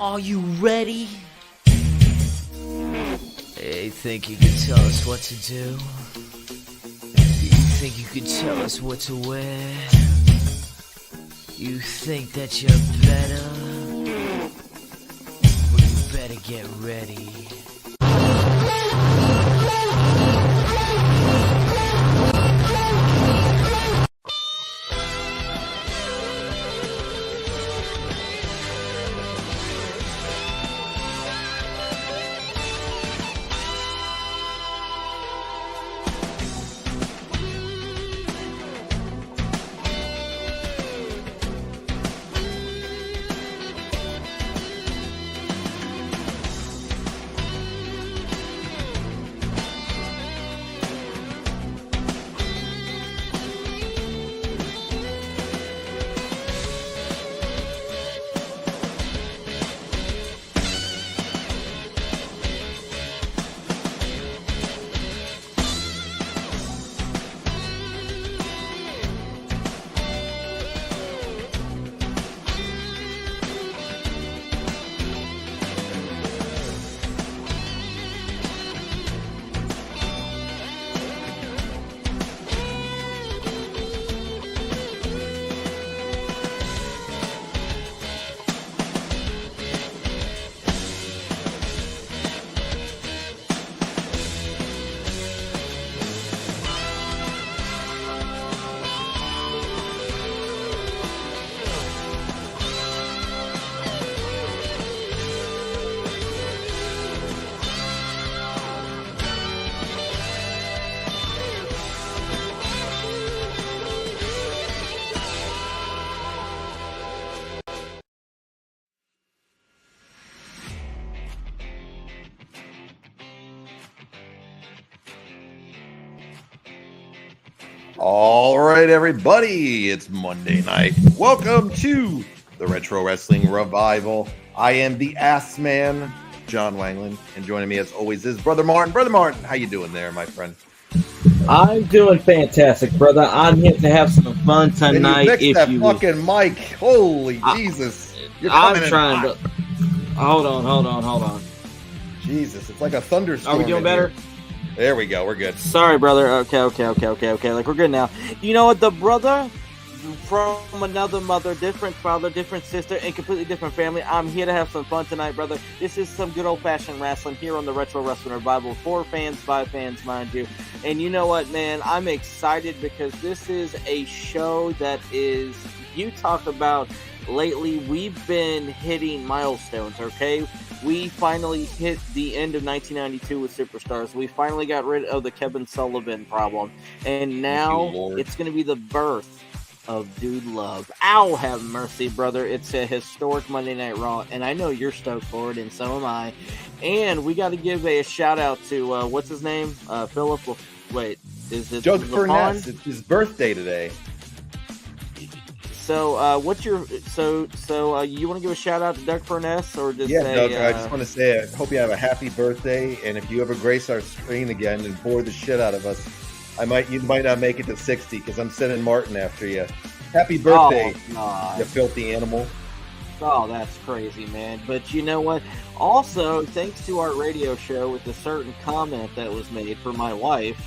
Are you ready? Hey, think you can tell us what to do? You think you can tell us what to wear? You think that you're better? Well, you better get ready. All right, everybody, it's Monday night. Welcome to the Retro Wrestling Revival. I am the Ass Man, John Wangland, and joining me as always is Brother Martin. Brother Martin, how you doing there, my friend? I'm doing fantastic, brother. I'm here to have some fun tonight. And you fixed that fucking mic. Holy Jesus. I'm trying to... Hold on. Jesus, it's like a thunderstorm. Are we doing better? Here. There we go. We're good. Sorry, brother. Okay. Like, we're good now. You know what? The brother from another mother, different father, different sister, and completely different family. I'm here to have some fun tonight, brother. This is some good old-fashioned wrestling here on the Retro Wrestling Revival. For fans, by fans, mind you. And you know what, man? I'm excited because this is a show that is... You talk about... Lately, we've been hitting milestones, okay? We finally hit the end of 1992 with Superstars. We finally got rid of the Kevin Sullivan problem. And now it's going to be the birth of Dude Love. Ow, have mercy, brother. It's a historic Monday Night Raw, and I know you're stoked for it, and so am I. And we got to give a shout-out to, what's his name? Philip, wait, is it Doug Furness? It's his birthday today. So, what's your you want to give a shout out to Doug Furness or just say, Doug? I just want to say I hope you have a happy birthday, and if you ever grace our screen again and bore the shit out of us, you might not make it to 60 because I'm sending Martin after you. Happy birthday, you filthy animal! Oh, that's crazy, man. But you know what? Also, thanks to our radio show with a certain comment that was made for my wife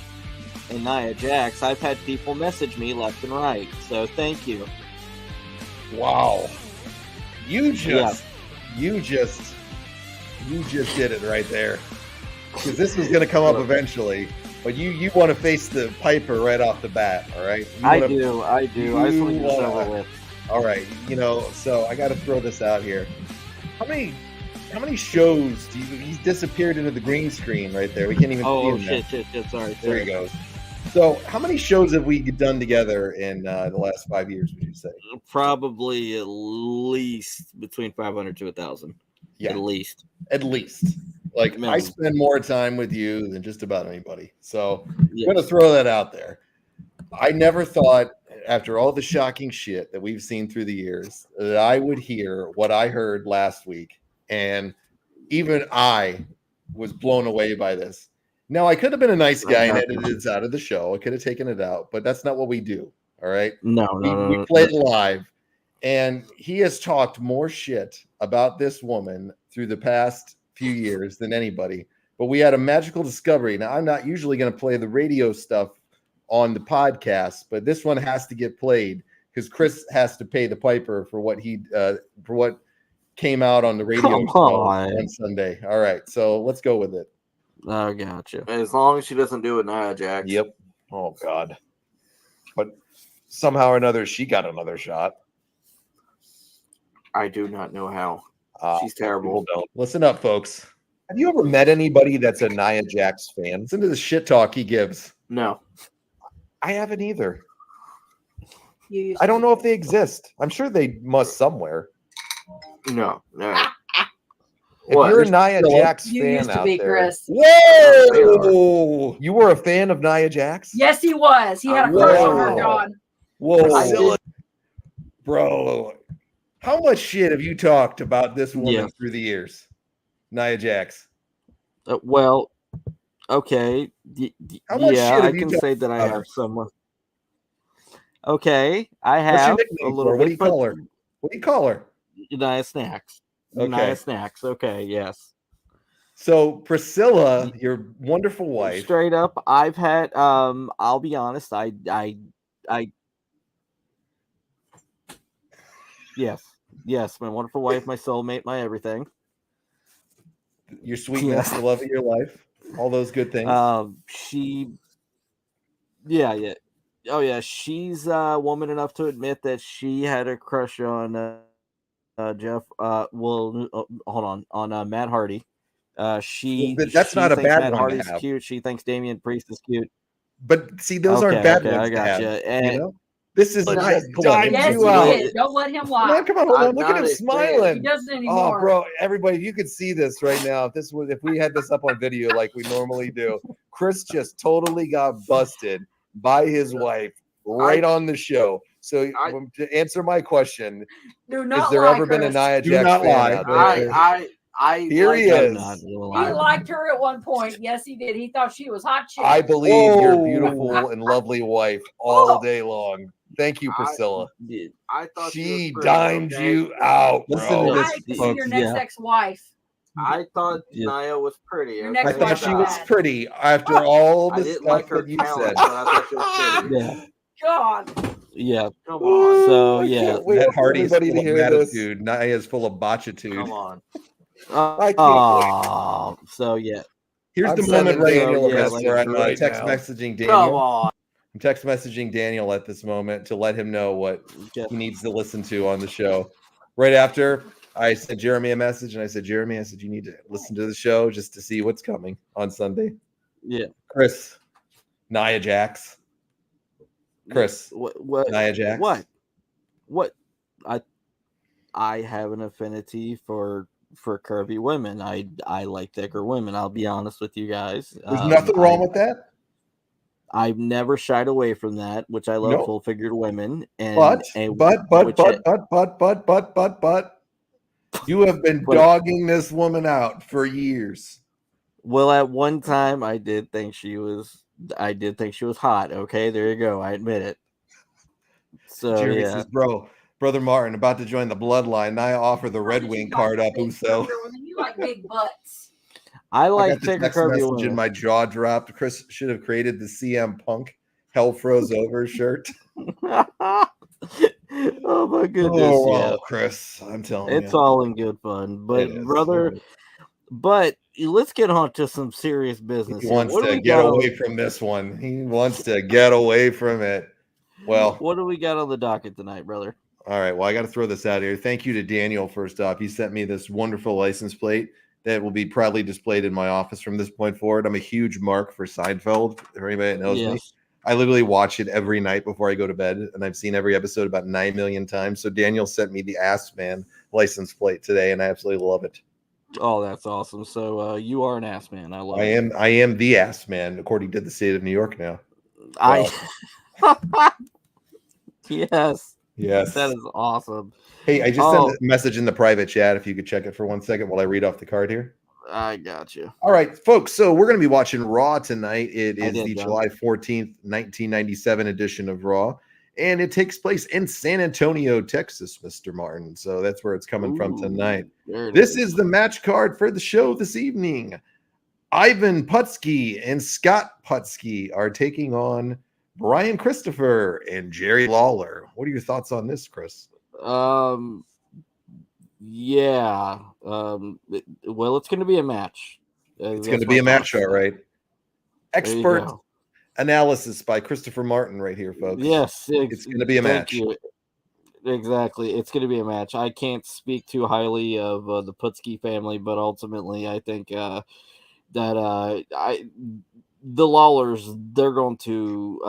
and Nia Jax, I've had people message me left and right. So thank you. Wow, you just did it right there. Because this was going to come up eventually, but you want to face the Piper right off the bat, all right? I do. I just want to get this over with. All right, so I got to throw this out here. How many shows he's disappeared into the green screen right there? We can't even see him. Shit. Sorry. There he goes. So, how many shows have we done together in the last 5 years, would you say? Probably at least between 500 to 1,000. Yeah. At least. Like, I spend more time with you than just about anybody. So, I'm going to throw that out there. I never thought, after all the shocking shit that we've seen through the years, that I would hear what I heard last week. And even I was blown away by this. Now, I could have been a nice guy and edited it out of the show. I could have taken it out, but that's not what we do. All right. No. We played live, And he has talked more shit about this woman through the past few years than anybody. But we had a magical discovery. Now, I'm not usually going to play the radio stuff on the podcast, but this one has to get played because Chris has to pay the piper for what came out on the radio show on Sunday. All right, so let's go with it. Oh, gotcha. As long as she doesn't do it, Nia Jax. Yep. Oh God. But somehow or another, she got another shot. I do not know how. She's terrible. Listen up, folks. Have you ever met anybody that's a Nia Jax fan? Listen to the shit talk he gives. No. I haven't either. I don't know if they exist. I'm sure they must somewhere. No. If you're a Nia Jax fan out there, Chris. Whoa! You were a fan of Nia Jax? Yes, he was. He had a crush on her, John. Whoa, bro! How much shit have you talked about this woman through the years, Nia Jax? Well, okay. How much shit have I you can say that I have someone. Okay, I have a little bit. What do you call her? What do you call her? Nia Snacks. Okay. Nia Snacks. Okay, yes. So Priscilla, your wonderful wife. Straight up, I've had. I'll be honest. I. Yes, my wonderful wife, my soulmate, my everything. Your sweetness, the love of your life, all those good things. Oh yeah, she's woman enough to admit that she had a crush on Jeff. Hold on, Matt Hardy. That's not a bad Matt one Hardy's to have. cute. She thinks Damian Priest is cute. But see, those aren't bad ones. I got you. And you know? This is nice. Yes, he did. Don't let him lie. Come on, hold on. Look at him smiling. He doesn't anymore. Oh, bro, everybody, if you could see this right now, if we had this up on video like we normally do, Chris just totally got busted by his wife right on the show. So to answer my question, has there ever been a Nia Jax fan out there? Here he is. He liked her at one point. Yes, he did. He thought she was hot shit. I believe your beautiful and lovely wife all day long. Thank you, Priscilla. I thought she dimed you out. Listen to this, folks. Your next ex-wife. I thought Nia was pretty. I thought she was pretty after all the stuff that you said. Yeah. God. Yeah. Come on. So yeah, Matt Hardy's full of attitude. Nia's full of botchitude. Come on. So yeah. Here's the moment right now where I'm text messaging Daniel. Come on. I'm text messaging Daniel at this moment to let him know what he needs to listen to on the show. Right after I sent Jeremy a message and I said, Jeremy, you need to listen to the show just to see what's coming on Sunday. Yeah. Chris, Nia Jax. Chris, what Nia Jax. What? I have an affinity for curvy women. I like thicker women. I'll be honest with you guys. There's nothing wrong with that. I've never shied away from that, which I love full-figured women. And but you have been dogging this woman out for years. Well, at one time I did think she was hot. Okay, there you go. I admit it. So Jeremy says, Brother Martin about to join the bloodline. I offer the Red Wing card up. Uso. You like big butts. I like thicker curvy women. And my jaw dropped. Chris should have created the CM Punk Hell Froze Over shirt. Oh my goodness! Oh, Chris, I'm telling you, it's all in good fun. But brother, let's get on to some serious business. He wants to get away from this one. He wants to get away from it. Well, what do we got on the docket tonight, brother? All right. Well, I got to throw this out here. Thank you to Daniel. First off, he sent me this wonderful license plate that will be proudly displayed in my office from this point forward. I'm a huge mark for Seinfeld. For anybody that knows me, I literally watch it every night before I go to bed, and I've seen every episode about 9 million times. So Daniel sent me the Ass Man license plate today, and I absolutely love it. Oh, that's awesome. So you are an ass man. I love it. I am the ass man, according to the state of New York now. Yes. Yes. That is awesome. Hey, I just sent a message in the private chat if you could check it for 1 second while I read off the card here. I got you. All right, folks. So we're going to be watching Raw tonight. It is the July 14th, 1997 edition of Raw. and it takes place in San Antonio, Texas, Mr. Martin. So that's where it's coming from tonight. This is the match card for the show this evening. Ivan Putski and Scott Putski are taking on Brian Christopher and Jerry Lawler. What are your thoughts on this, Chris? Yeah. Well, it's going to be a match. It's going to be a match, all right. Expert analysis by Christopher Martin right here, folks. Yes, it's going to be a match. Exactly, it's going to be a match. I can't speak too highly of the Putski family, but ultimately, I think that the Lawlers, they're going to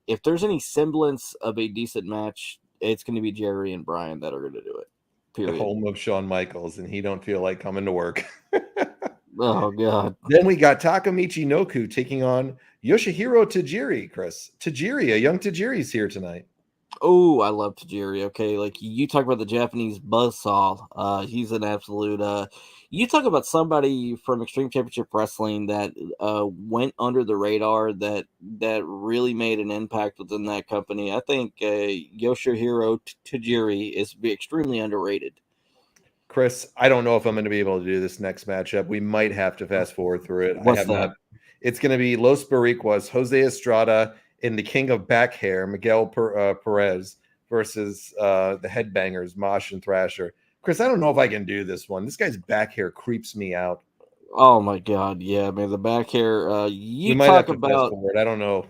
if there's any semblance of a decent match, it's going to be Jerry and Brian that are going to do it. Period. The home of Shawn Michaels, and he don't feel like coming to work. Oh God! Then we got Taka Michinoku taking on Yoshihiro Tajiri. Chris, Tajiri, a young Tajiri's here tonight. Oh, I love Tajiri. Okay, like you talk about the Japanese buzzsaw. He's an absolute. You talk about somebody from Extreme Championship Wrestling that went under the radar, that really made an impact within that company. I think Yoshihiro Tajiri is extremely underrated. Chris, I don't know if I'm going to be able to do this next matchup. We might have to fast forward through it. What's that? It's going to be Los Boricuas, Jose Estrada, and the king of back hair, Miguel Perez, versus the Headbangers, Mosh and Thrasher. Chris, I don't know if I can do this one. This guy's back hair creeps me out. Oh my God, yeah, man, the back hair. You might have to fast forward. I don't know.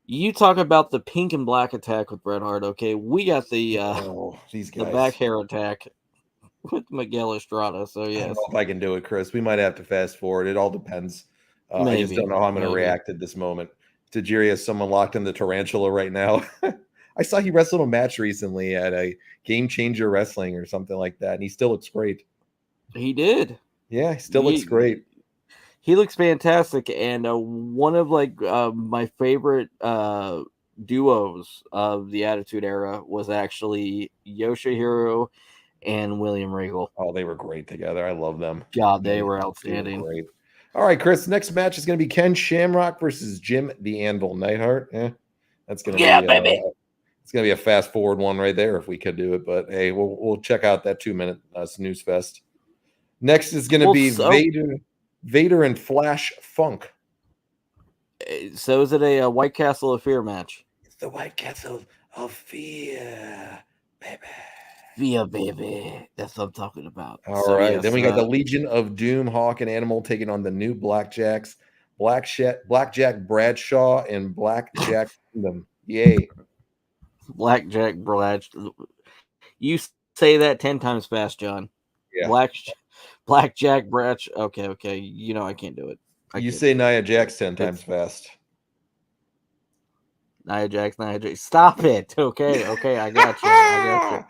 You talk about the pink and black attack with Bret Hart. Okay, we got the these guys. The back hair attack with Miguel Estrada. So yes, I don't know if I can do it, Chris. We might have to fast forward. It all depends. I just don't know how I'm going to react at this moment. Tajiri has someone locked in the tarantula right now. I saw he wrestled a match recently at a Game Changer Wrestling or something like that, and he still looks great. He did. Yeah, he still looks great. He looks fantastic, and one of my favorite duos of the Attitude Era was actually Yoshihiro and William Regal. Oh, they were great together. I love them. God, they were outstanding. They were great. All right, Chris. Next match is going to be Ken Shamrock versus Jim the Anvil Neidhart. That's going to be baby. It's going to be a fast forward one right there if we could do it. But hey, we'll check out that 2-minute snooze fest. Next is going to be Vader and Flash Funk. So is it a White Castle of Fear match? It's the White Castle of Fear, baby. Fear, baby. That's what I'm talking about. All right. Yes, then we got the Legion of Doom, Hawk and Animal taking on the new Blackjacks, Blackjack Bradshaw and Blackjack Windham. Yay. Blackjack Bradshaw. You say that 10 times fast, John. Yeah. Blackjack Bradshaw. Okay. You know I can't do it. You say Nia Jax 10 times fast. Nia Jax. Stop it. Okay, I got you.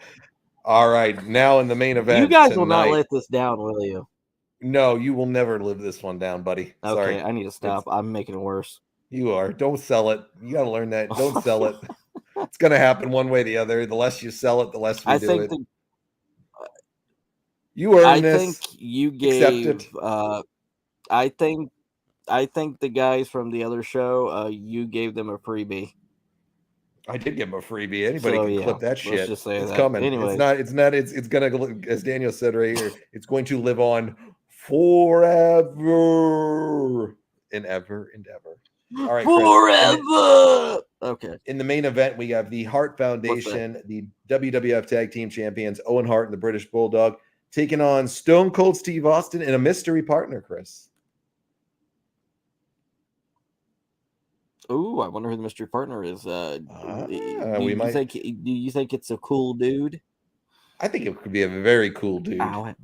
All right, now in the main event. You guys will not let this down, will you? No, you will never live this one down, buddy. Sorry. Okay, I need to stop. I'm making it worse. You are. Don't sell it. You got to learn that. Don't sell it. It's going to happen one way or the other. The less you sell it, the less we do it. You earn this. I think you gave. I think the guys from the other show, you gave them a freebie. I did give him a freebie. Anybody can clip that shit. Just say it's that. coming. Anyway. It's gonna, as Daniel said right here, it's going to live on forever and ever and ever. All right, forever. Okay. In the main event, we have the Hart Foundation, the WWF Tag Team Champions, Owen Hart and the British Bulldog, taking on Stone Cold Steve Austin and a mystery partner, Chris. Ooh, I wonder who the mystery partner is. Do you think it's a cool dude? I think it could be a very cool dude. I'll have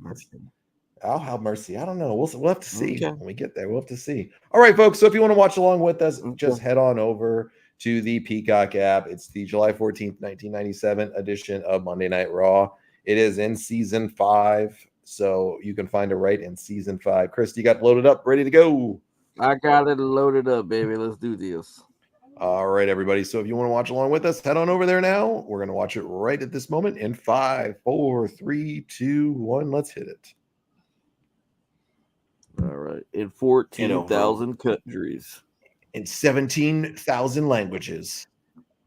mercy. I don't know. We'll have to see when we get there. We'll have to see. All right, folks. So if you want to watch along with us, just head on over to the Peacock app. It's the July 14th, 1997 edition of Monday Night Raw. It is in season 5, so you can find it right in season 5. Chris, you got it loaded up, ready to go? I got it loaded up, baby. Let's do this. All right, everybody. So if you want to watch along with us, head on over there now. We're going to watch it right at this moment in 5, 4, 3, 2, 1. Let's hit it. All right. In 14,000 countries. In 17,000 languages.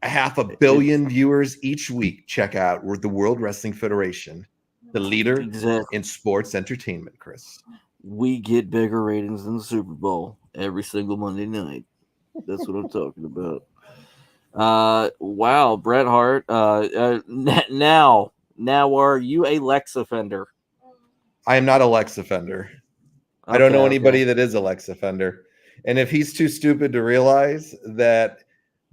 500 million viewers each week check out the World Wrestling Federation, the leader in sports entertainment, Chris. We get bigger ratings than the Super Bowl every single Monday night. That's what I'm talking about. Wow, Bret Hart. Now, are you a Lex offender? I am not a Lex offender. I don't know anybody that is a Lex offender. And if he's too stupid to realize that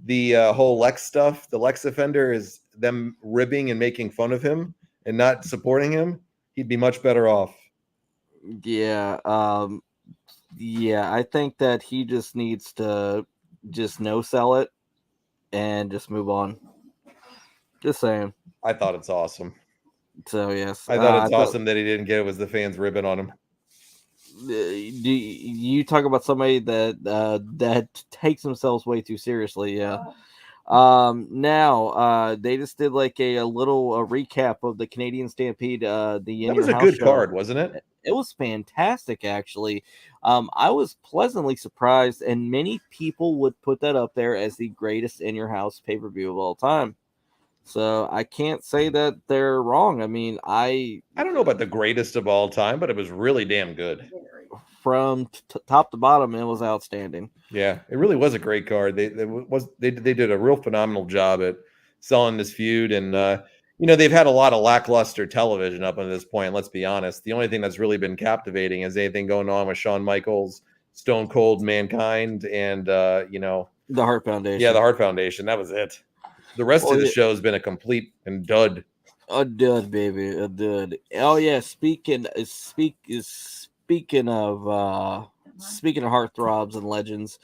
the whole Lex stuff, the Lex offender is them ribbing and making fun of him and not supporting him, he'd be much better off. Yeah. I think that he just needs to just no sell it and just move on. Just saying. I thought it's awesome. So, yes. I thought it's awesome that he didn't get it was the fans ribbing on him. Do you talk about somebody that takes themselves way too seriously? Yeah. Now they just did like a little recap of the Canadian Stampede. That was a good card, wasn't it? It was fantastic, actually. I was pleasantly surprised, and many people would put that up there as the greatest in your house pay-per-view of all time. So I can't say that they're wrong. I mean, I don't know about the greatest of all time, but it was really damn good. From top to bottom, it was outstanding. Yeah, it really was a great card. They did a real phenomenal job at selling this feud, and they've had a lot of lackluster television up until this point. Let's be honest. The only thing that's really been captivating is anything going on with Shawn Michaels, Stone Cold Mankind, and the Hart Foundation. Yeah, the Hart Foundation. That was it. The rest of the show has been a complete and dud. A dud, baby, a dud. Oh yeah. Speaking of heartthrobs and legends,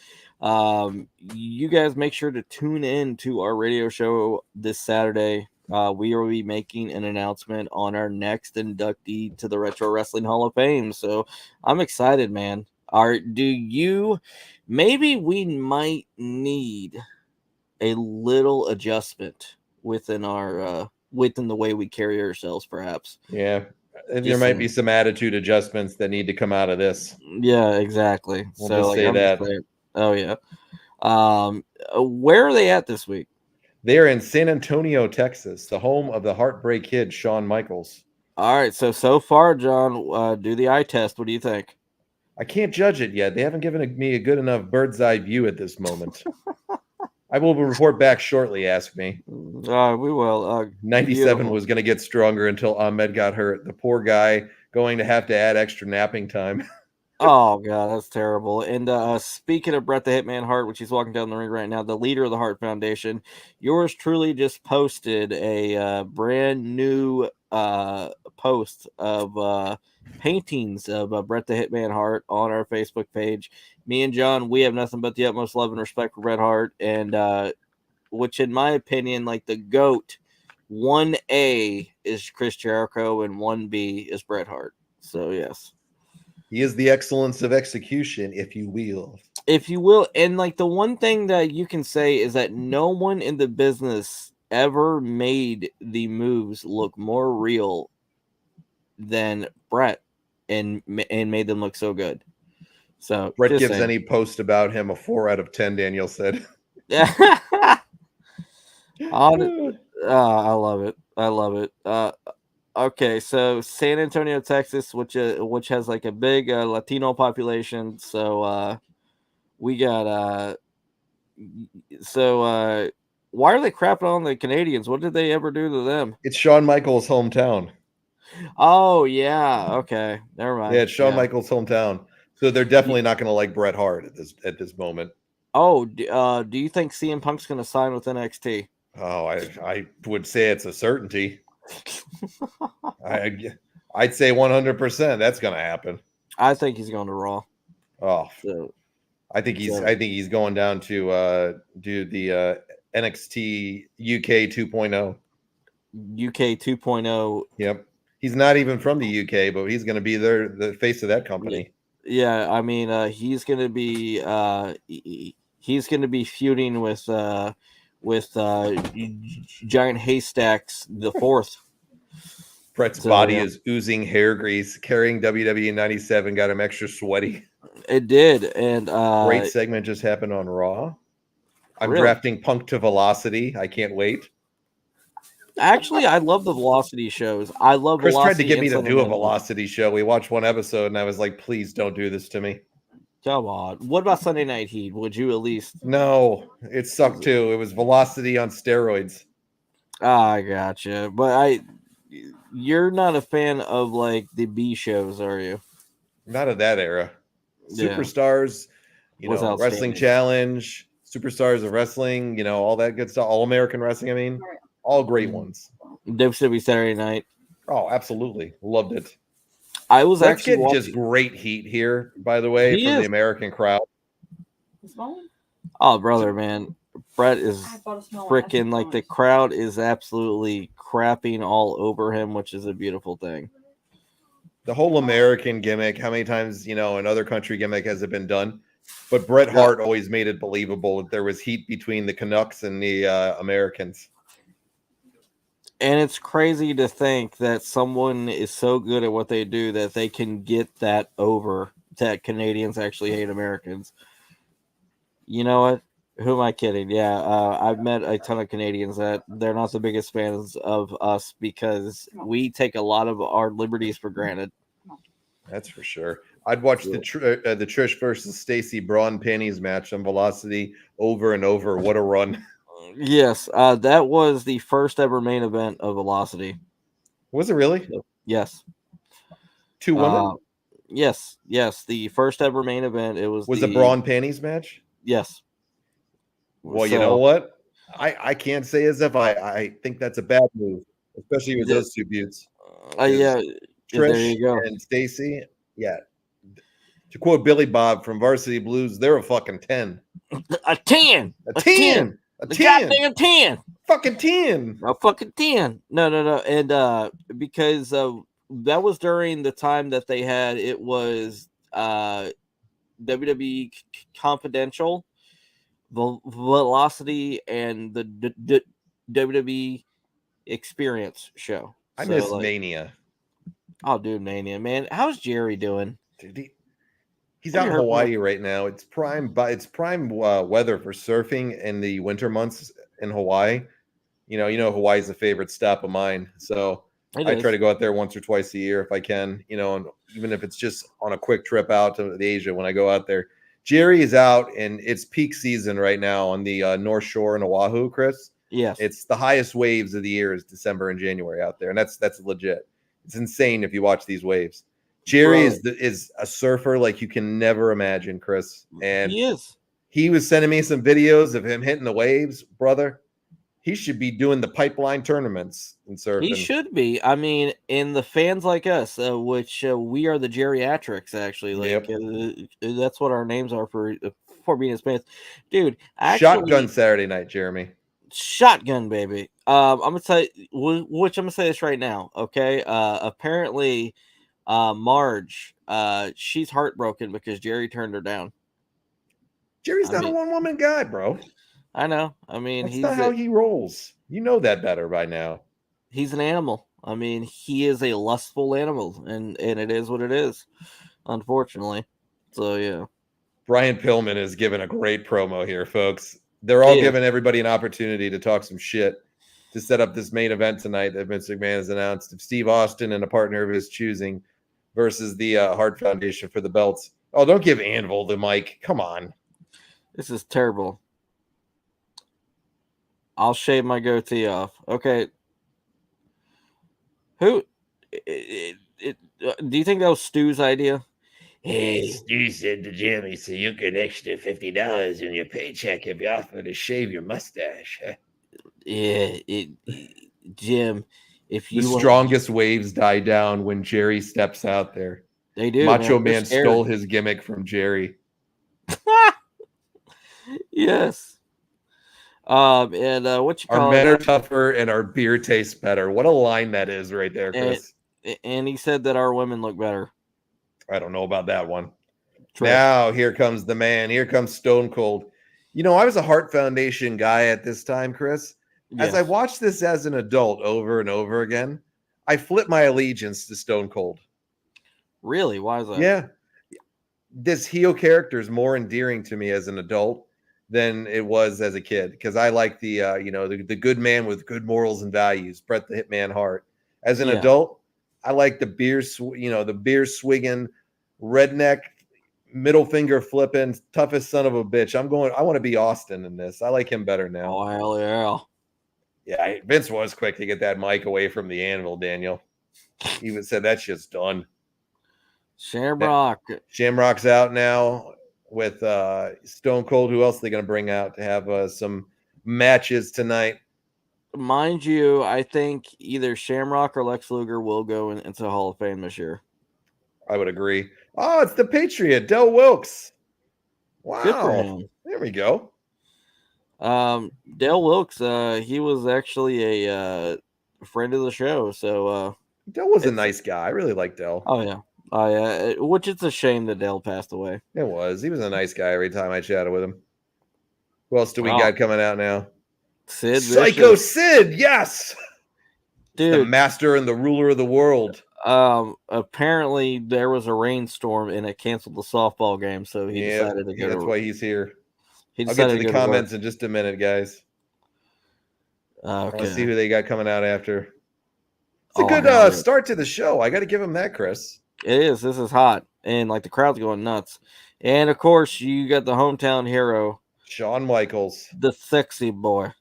you guys make sure to tune in to our radio show this Saturday. We will be making an announcement on our next inductee to the Retro Wrestling Hall of Fame. So I'm excited, man. Maybe we might need a little adjustment within our within the way we carry ourselves, perhaps. Yeah. And there might be some attitude adjustments that need to come out of this. Yeah, exactly. We'll just say that. Oh yeah. Where are they at this week? They're in San Antonio, Texas, the home of the Heartbreak Kid, Shawn Michaels. All right. So far, John, do the eye test. What do you think? I can't judge it yet. They haven't given me a good enough bird's eye view at this moment. I will report back shortly, ask me. We will. 97 was going to get stronger until Ahmed got hurt. The poor guy going to have to add extra napping time. Oh, God, that's terrible. And speaking of Bret the Hitman Hart, which he's walking down the ring right now, the leader of the Hart Foundation, yours truly just posted a brand new post of paintings of Bret the Hitman Hart on our Facebook page. Me and John, we have nothing but the utmost love and respect for Bret Hart, and which, in my opinion, like the GOAT, 1A is Chris Jericho and 1B is Bret Hart. So, yes. He is the excellence of execution, if you will. If you will. And like the one thing that you can say is that no one in the business ever made the moves look more real than Bret and made them look so good. So Bret gives any post about him a 4 out of 10, Daniel said. I love it. I love it. Okay, so San Antonio, Texas, which has like a big Latino population. So we got why are they crapping on the Canadians? What did they ever do to them? It's Shawn Michaels' hometown. Oh yeah, okay, never mind. Yeah, it's Shawn Michaels' hometown. So they're definitely not going to like Bret Hart at this moment. Oh, do you think CM Punk's going to sign with NXT? Oh, I would say it's a certainty. I'd say 100% that's going to happen. I think he's going to Raw. Oh, so, I think he's going down to do the NXT UK 2.0. UK 2.0. Yep. He's not even from the UK, but he's going to be the face of that company. Yeah, I mean, he's going to be feuding with Giant Haystacks the Fourth. Bret's body is oozing hair grease. Carrying WWE 97 got him extra sweaty. It did, and great segment just happened on Raw. I'm drafting Punk to Velocity. I can't wait. Actually, I love the Velocity shows. I love Chris Velocity. tried to get me to do a Velocity show. We watched one episode, and I was like, please don't do this to me. Come on. What about Sunday Night Heat? Would you at least? No, it sucked too. It was Velocity on steroids. I gotcha. But you're not a fan of like the B shows, are you? Not of that era. Superstars, Wrestling Challenge, Superstars of Wrestling, all that good stuff. All American Wrestling, I mean, all great ones. WWE Saturday Night. Oh, absolutely. Loved it. I was Let's actually get just great heat here, by the way, from the American crowd. Oh, brother, man. Brett is freaking like the crowd is absolutely crapping all over him, which is a beautiful thing. The whole American gimmick, how many times, another country gimmick has it been done? But Bret Hart always made it believable that there was heat between the Canucks and the Americans. And it's crazy to think that someone is so good at what they do that they can get that over, that Canadians actually hate Americans. You know what? Who am I kidding? Yeah, I've met a ton of Canadians that they're not the biggest fans of us because we take a lot of our liberties for granted. That's for sure. I'd watch the Trish versus Stacy Braun panties match on Velocity over and over. What a run. Yes, that was the first ever main event of Velocity. Was it really? Yes. 2 women? Yes. The first ever main event. It was the Braun panties match? Yes. Well, you know what? I can't say as if I think that's a bad move, especially with those two buttes. Yeah. Trish there you go. and Stacy. Yeah. To quote Billy Bob from Varsity Blues, they're a fucking 10. A 10. A 10. A 10. Goddamn 10. Fucking 10. A fucking 10. No. And because that was during the time that they had, it was WWE Confidential, Velocity, and the WWE Experience show. I miss Mania. Oh, dude, Mania, man. How's Jerry doing? Dude, he's out in Hawaii right now. It's prime weather for surfing in the winter months in Hawaii. Hawaii's a favorite stop of mine. So I try to go out there once or twice a year if I can, and even if it's just on a quick trip out to Asia when I go out there. Jerry is out, and it's peak season right now on the North Shore in Oahu, Chris. Yes. It's the highest waves of the year is December and January out there, and that's legit. It's insane if you watch these waves. Jerry is a surfer like you can never imagine, Chris. And he is. He was sending me some videos of him hitting the waves, brother. He should be doing the pipeline tournaments and surfing. He should be. I mean, and the fans like us, which we are the geriatrics, actually. That's what our names are for being his fans. Dude, Shotgun Saturday night, Jeremy. Shotgun, baby. I'm gonna tell you, which I'm gonna say this right now. Okay. Apparently, Marge, she's heartbroken because Jerry turned her down. Jerry's not a one-woman guy, bro. I know. I mean, that's not how he rolls. You know that better by now. He's an animal. I mean, he is a lustful animal, and it is what it is, unfortunately. So yeah. Brian Pillman is giving a great promo here, folks. They're all giving everybody an opportunity to talk some shit to set up this main event tonight that Vince McMahon has announced of Steve Austin and a partner of his choosing versus the Hart Foundation for the belts. Oh, don't give Anvil the mic. Come on. This is terrible. I'll shave my goatee off. Okay. Who? Do you think that was Stu's idea? Hey, Stu said to Jimmy, so you get extra $50 in your paycheck if you offer to shave your mustache. Yeah, Jim, if you the strongest waves die down when Jerry steps out there. They do. Macho Man stole his gimmick from Jerry. Yes. And what you call our men are tougher and our beer tastes better. What a line that is right there, Chris. And he said that our women look better. I don't know about that one. True. Now here comes the man. Here comes Stone Cold. I was a Hart Foundation guy at this time, Chris. Yes. As I watched this as an adult over and over again, I flipped my allegiance to Stone Cold. Really? Why is that? Yeah. This heel character is more endearing to me as an adult than it was as a kid, because I like the the good man with good morals and values, Bret the Hitman Hart. As an adult, I like the beer swigging, redneck, middle finger flipping, toughest son of a bitch. I want to be Austin in this. I like him better now. Oh, hell yeah. Yeah, Vince was quick to get that mic away from the anvil, Daniel. He even said that shit's done. Shamrock's out now with Stone Cold. Who else are they going to bring out to have some matches tonight? Mind you, I think either Shamrock or Lex Luger will go into the Hall of Fame this year. I would agree. Oh, it's the Patriot, Del Wilkes. Wow. Good for him. There we go. Del Wilkes, he was actually a friend of the show. So Del was a nice guy. I really like Del. Oh, yeah. Which it's a shame that Del passed away. It was. He was a nice guy every time I chatted with him. Who else do we got coming out now? Sid Psycho Vicious. Sid, yes. Dude. The master and the ruler of the world. Apparently there was a rainstorm and it canceled the softball game, so he decided to go. That's why he's here. I'll get to the comments in just a minute, guys. Okay. Let's see who they got coming out after. It's a good start to the show. I got to give him that, Chris. It is. This is hot, and like the crowd's going nuts. And of course, you got the hometown hero, Shawn Michaels, the sexy boy.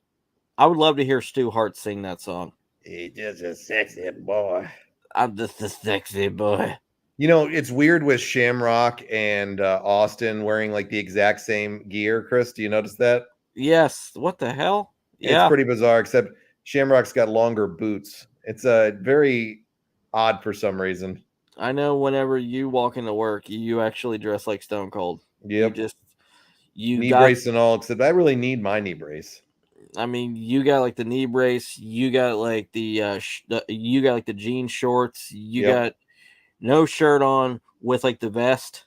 I would love to hear Stu Hart sing that song. He's just a sexy boy. I'm just a sexy boy. You know, it's weird with Shamrock and Austin wearing like the exact same gear. Chris, do you notice that? Yes. What the hell? Yeah. It's pretty bizarre, except Shamrock's got longer boots. It's very odd for some reason. I know whenever you walk into work, you actually dress like Stone Cold. Yep. You knee brace and all, except I really need my knee brace. I mean, you got like the knee brace, you got like the you got like the jean shorts, you got no shirt on with like the vest,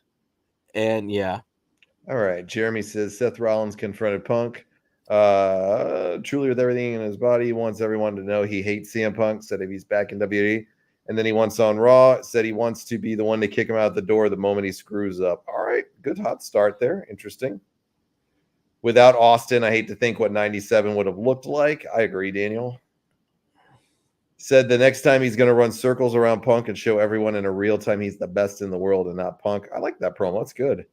and yeah. All right, Jeremy says Seth Rollins confronted Punk. Truly with everything in his body, he wants everyone to know he hates CM Punk. Said if he's back in WWE, and then he wants on Raw. Said he wants to be the one to kick him out the door the moment he screws up. All right, good hot start there. Interesting. Without Austin, I hate to think what 97 would have looked like. I agree, Daniel. Said the next time he's going to run circles around Punk and show everyone in a real time he's the best in the world and not Punk. I like that promo. That's good.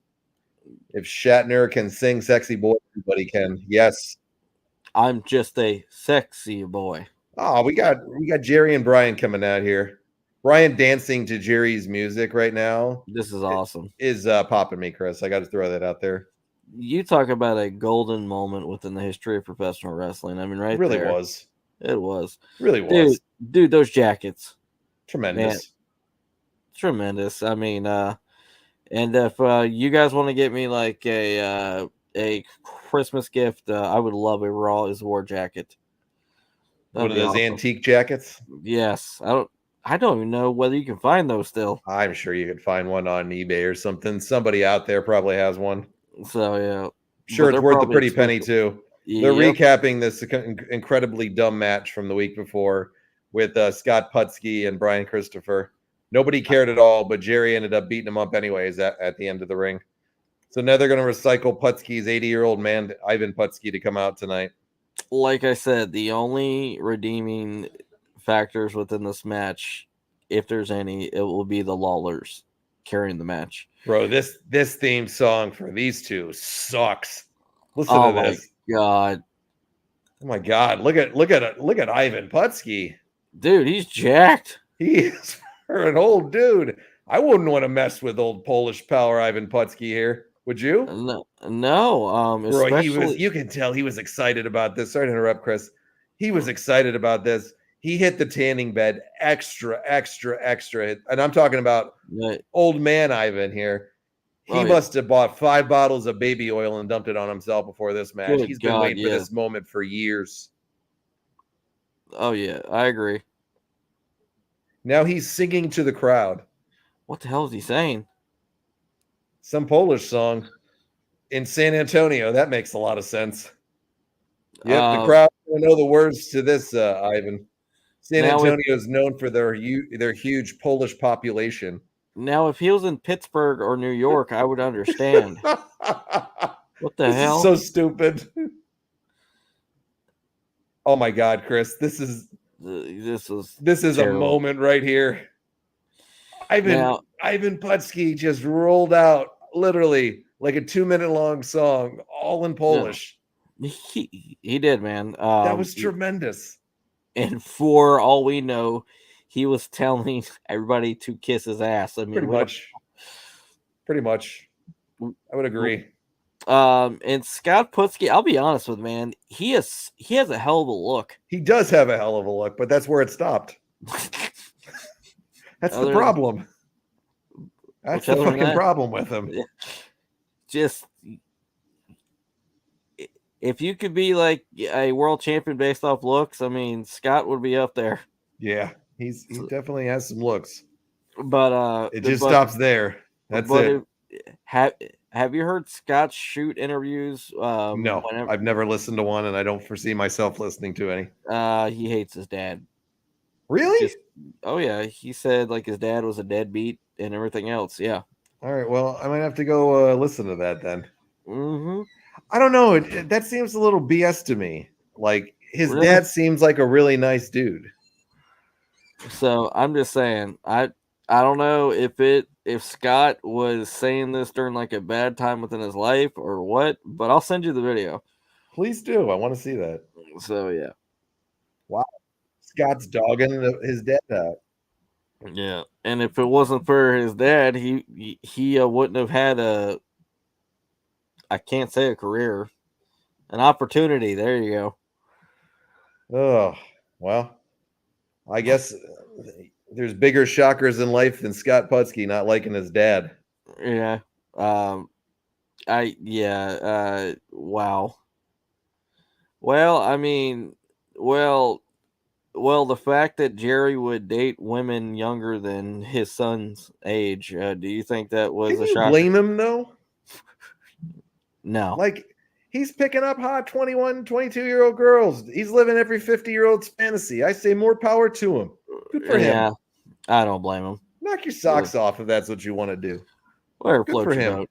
If Shatner can sing Sexy Boy, everybody can. Yes. I'm just a sexy boy. Oh, we got Jerry and Brian coming out here. Brian dancing to Jerry's music right now. This is awesome. Is popping me, Chris. I got to throw that out there. You talk about a golden moment within the history of professional wrestling. I mean, right? It really there. Was. It was. Really was. Dude, those jackets. Tremendous. Man, tremendous. I mean, and if you guys want to get me like a Christmas gift, I would love a Raw is War jacket. One of those antique jackets? Yes. I don't even know whether you can find those still. I'm sure you could find one on eBay or something. Somebody out there probably has one. So, yeah. Sure, it's worth a pretty penny, too. They're recapping this incredibly dumb match from the week before with Scott Putski and Brian Christopher. Nobody cared at all, but Jerry ended up beating him up anyways at the end of the ring. So now they're going to recycle Putski's 80-year-old man, Ivan Putski, to come out tonight. Like I said, the only redeeming factors within this match, if there's any, it will be the Lawlers carrying the match. Bro, this theme song for these two sucks. Listen to this. God. Oh my God. Look at Ivan Putski. Dude, he's jacked. He is an old dude. I wouldn't want to mess with old Polish power Ivan Putski here. Would you? No. Bro, you can tell he was excited about this. Sorry to interrupt, Chris. He was excited about this. He hit the tanning bed extra. And I'm talking about old man Ivan here. He must have bought 5 bottles of baby oil and dumped it on himself before this match. He's been waiting for this moment for years. Oh, yeah. I agree. Now he's singing to the crowd. What the hell is he saying? Some Polish song in San Antonio. That makes a lot of sense. Yep, the crowd will know the words to this, Ivan. San Antonio is known for their huge Polish population. Now, if he was in Pittsburgh or New York, I would understand. What the This hell? is so stupid. Oh my God, Chris, this is a moment right here. Ivan Putski just rolled out literally like a 2-minute long song, all in Polish. He did, man. That was tremendous. And for all we know, he was telling everybody to kiss his ass. I mean, pretty much. I would agree. And Scott Putski, I'll be honest with man, he has a hell of a look. He does have a hell of a look, but that's where it stopped. That's the problem. That's the fucking problem with him. Just if you could be like a world champion based off looks, I mean, Scott would be up there. Yeah, he definitely has some looks. But it just stops there. That's it. Have you heard Scott's shoot interviews? No, I've never listened to one, and I don't foresee myself listening to any. He hates his dad. Really? Oh yeah, he said like his dad was a deadbeat and everything else. Yeah. All right. Well, I might have to go listen to that then. Mm-hmm. I don't know. That seems a little BS to me. Like his dad seems like a really nice dude. So I'm just saying, I don't know if Scott was saying this during like a bad time within his life or what, but I'll send you the video. Please do. I want to see that. So yeah. Wow. Scott's dogging his dad out. Yeah, and if it wasn't for his dad, he wouldn't have had I can't say a career, an opportunity. There you go. Oh, well, I guess there's bigger shockers in life than Scott Putski not liking his dad. Yeah. Wow. Well, I mean, well, the fact that Jerry would date women younger than his son's age, do you think that was a shocker? Blame him though? No. Like he's picking up hot 21, 22-year-old girls. He's living every 50-year-old's fantasy. I say more power to him. Good for him. Yeah, I don't blame him. Knock your socks off if that's what you want to do. Whatever Good for him.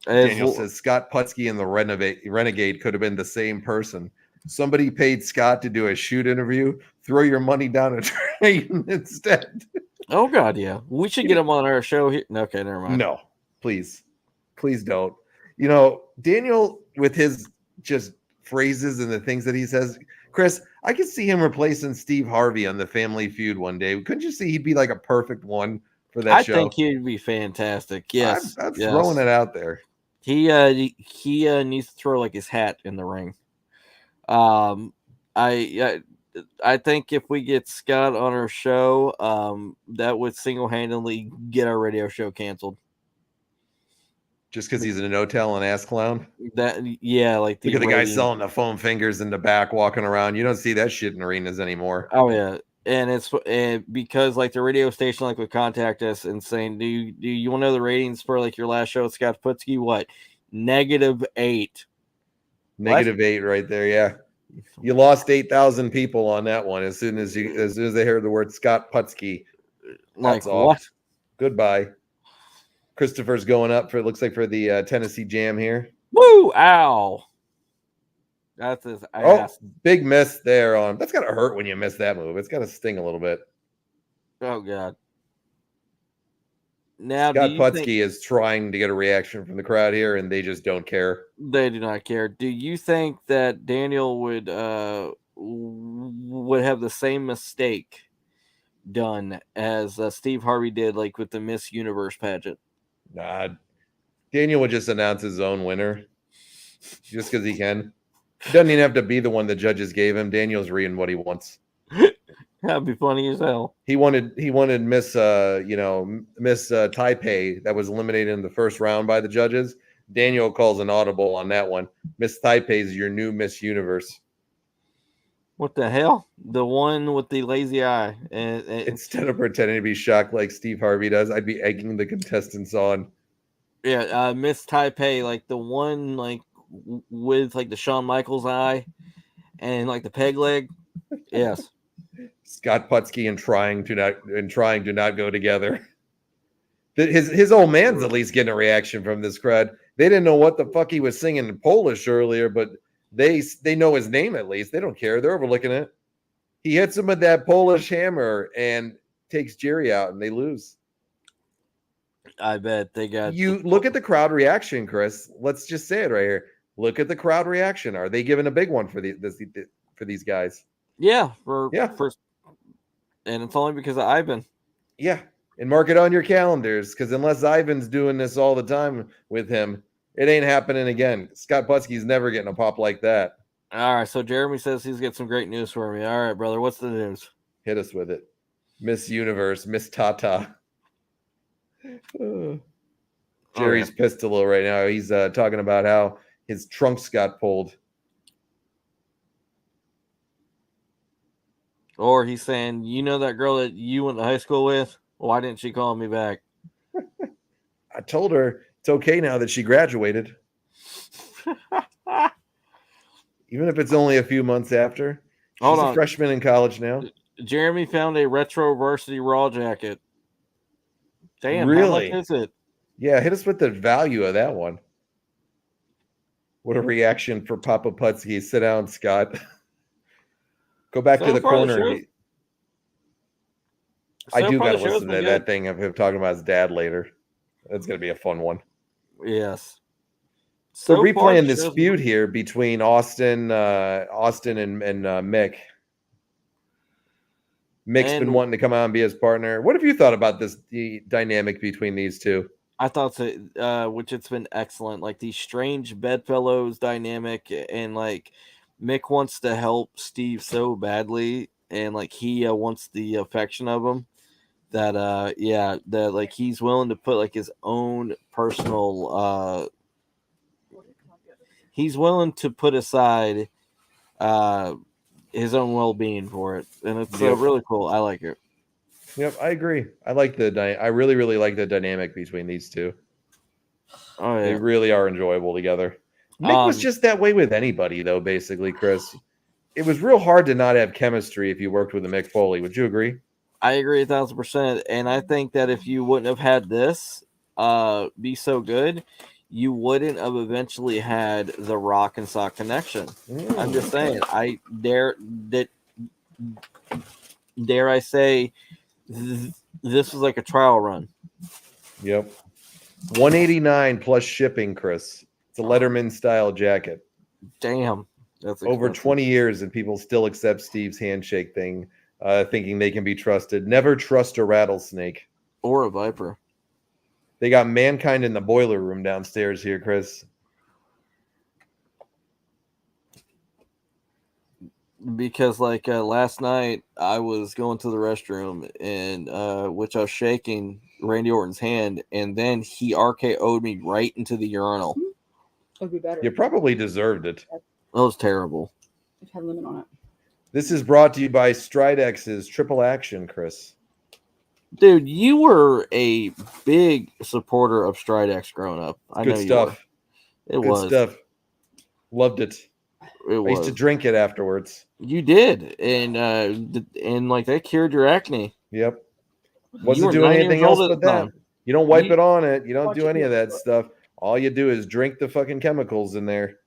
Daniel says Scott Putski and the Renegade could have been the same person. Somebody paid Scott to do a shoot interview. Throw your money down a drain instead. Oh God, yeah. We should get him on our show here. Okay, never mind. No, please don't. You know, Daniel with his just phrases and the things that he says. Chris, I could see him replacing Steve Harvey on the Family Feud one day. Couldn't you see he'd be like a perfect one for that show? I think he'd be fantastic. Yes, I'm throwing it out there. He needs to throw like his hat in the ring. I think if we get Scott on our show, that would single-handedly get our radio show canceled. Just because he's in a no-tell and ass clown? Like look at the guy selling the foam fingers in the back, walking around. You don't see that shit in arenas anymore. Oh yeah, and it's because like the radio station like would contact us and saying, do you want to know the ratings for like your last show with Scott Putski? What? -8. -8 right there. Yeah. You lost 8,000 people on that one as soon as they heard the word Scott Putski. Like what? Goodbye. Christopher's going up for the Tennessee Jam here. Woo! Ow! That's his ass. Oh, big miss there on. That's gotta hurt when you miss that move. It's gotta sting a little bit. Oh God. Now Scott Putski is trying to get a reaction from the crowd here, and they just don't care. They do not care. Do you think that Daniel would have the same mistake done as Steve Harvey did, like with the Miss Universe pageant? Nah, Daniel would just announce his own winner, just because he can. He doesn't even have to be the one the judges gave him. Daniel's reading what he wants. That'd be funny as hell. He wanted Miss Miss Taipei that was eliminated in the first round by the judges. Daniel calls an audible on that one. Miss Taipei is your new Miss Universe. What the hell? The one with the lazy eye. Instead of pretending to be shocked like Steve Harvey does, I'd be egging the contestants on. Yeah, Miss Taipei, like the one like with like the Shawn Michaels eye and like the peg leg. Yes. Scott Putski and trying to not go together. His old man's at least getting a reaction from this crowd. They didn't know what the fuck he was singing in Polish earlier, but they know his name at least. They don't care. They're overlooking it. He hits him with that Polish hammer and takes Jerry out, and they lose. I bet they got. You look at the crowd reaction, Chris. Let's just say it right here. Look at the crowd reaction. Are they giving a big one for these guys? Yeah, and it's only because of Ivan. Yeah, and mark it on your calendars, because unless Ivan's doing this all the time with him, it ain't happening again. Scott Putski's never getting a pop like that. All right, so Jeremy says he's got some great news for me. All right, brother, what's the news? Hit us with it. Miss Universe, Miss Tata. Jerry's pissed a little right now. He's talking about how his trunks got pulled. Or he's saying, you know that girl that you went to high school with? Why didn't she call me back? I told her it's okay now that she graduated. Even if it's only a few months after. She's a freshman in college now. Jeremy found a retro varsity Raw jacket. Damn, really? How much is it? Yeah, hit us with the value of that one. What a reaction for Papa Putski. Sit down, Scott. Go back to the corner. I do got to listen to that thing of him talking about his dad later. That's going to be a fun one. Yes. So replaying this feud here between Austin and Mick. Mick's been wanting to come out and be his partner. What have you thought about the dynamic between these two? I thought so, which it's been excellent. Like the strange bedfellows dynamic, and like Mick wants to help Steve so badly, and like he wants the affection of him that that like he's willing to put like his own personal he's willing to put aside his own well-being for it, and it's really cool. I like it. Yep, I agree. I like I really, really like the dynamic between these two. Oh yeah, they really are enjoyable together. Mick was just that way with anybody, though. Basically, Chris, it was real hard to not have chemistry if you worked with a Mick Foley. Would you agree? I agree 1,000%, and I think that if you wouldn't have had this be so good, you wouldn't have eventually had the Rock and Sock connection. I'm just saying. I dare I say this was like a trial run. Yep. $189 plus shipping, Chris. It's a Letterman style jacket. Damn. That's over 20 years, and people still accept Steve's handshake thing, thinking they can be trusted. Never trust a rattlesnake. Or a viper. They got Mankind in the boiler room downstairs here, Chris. Because like last night I was going to the restroom, and which I was shaking Randy Orton's hand, and then he RKO'd me right into the urinal. Would be better. You probably deserved it. That was terrible. It had a limit on it. This is brought to you by Stridex's Triple Action, Chris. Dude, you were a big supporter of Stridex growing up. I know stuff. You were. Good stuff. Loved it. I used to drink it afterwards. You did, and like that cured your acne. Yep. Wasn't doing anything else but that. You don't wipe it on it. You don't do any of that stuff. All you do is drink the fucking chemicals in there.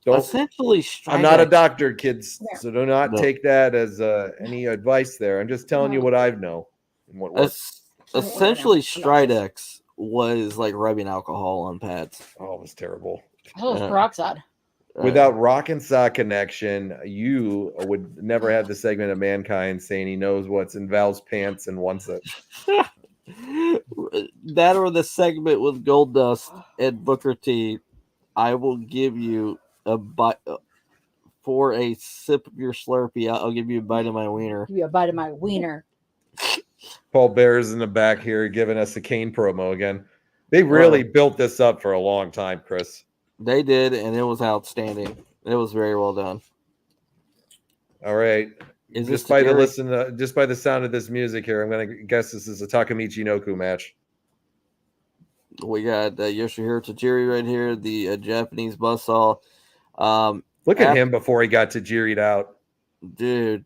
Essentially, I'm not a doctor, kids, so do not take that as any advice there. I'm just telling you what I know and what works. Essentially, Stridex was like rubbing alcohol on pads. Oh, it was terrible. Oh, it was peroxide. Without Rock and Sock connection, you would never have the segment of Mankind saying he knows what's in Val's pants and wants it. That or the segment with Goldust and Booker T. I will give you a bite for a sip of your Slurpee. I'll give you a bite of my wiener. Give you a bite of my wiener. Paul Bear's in the back here giving us a Kane promo again. They really built this up for a long time, Chris. They did, and it was outstanding. It was very well done. All right. Just by the sound of this music here, I'm going to guess this is a Taka Michinoku match. We got Yoshihiro Tajiri right here, the Japanese buzzsaw. Look at him before he got Tajiri'd out. Dude,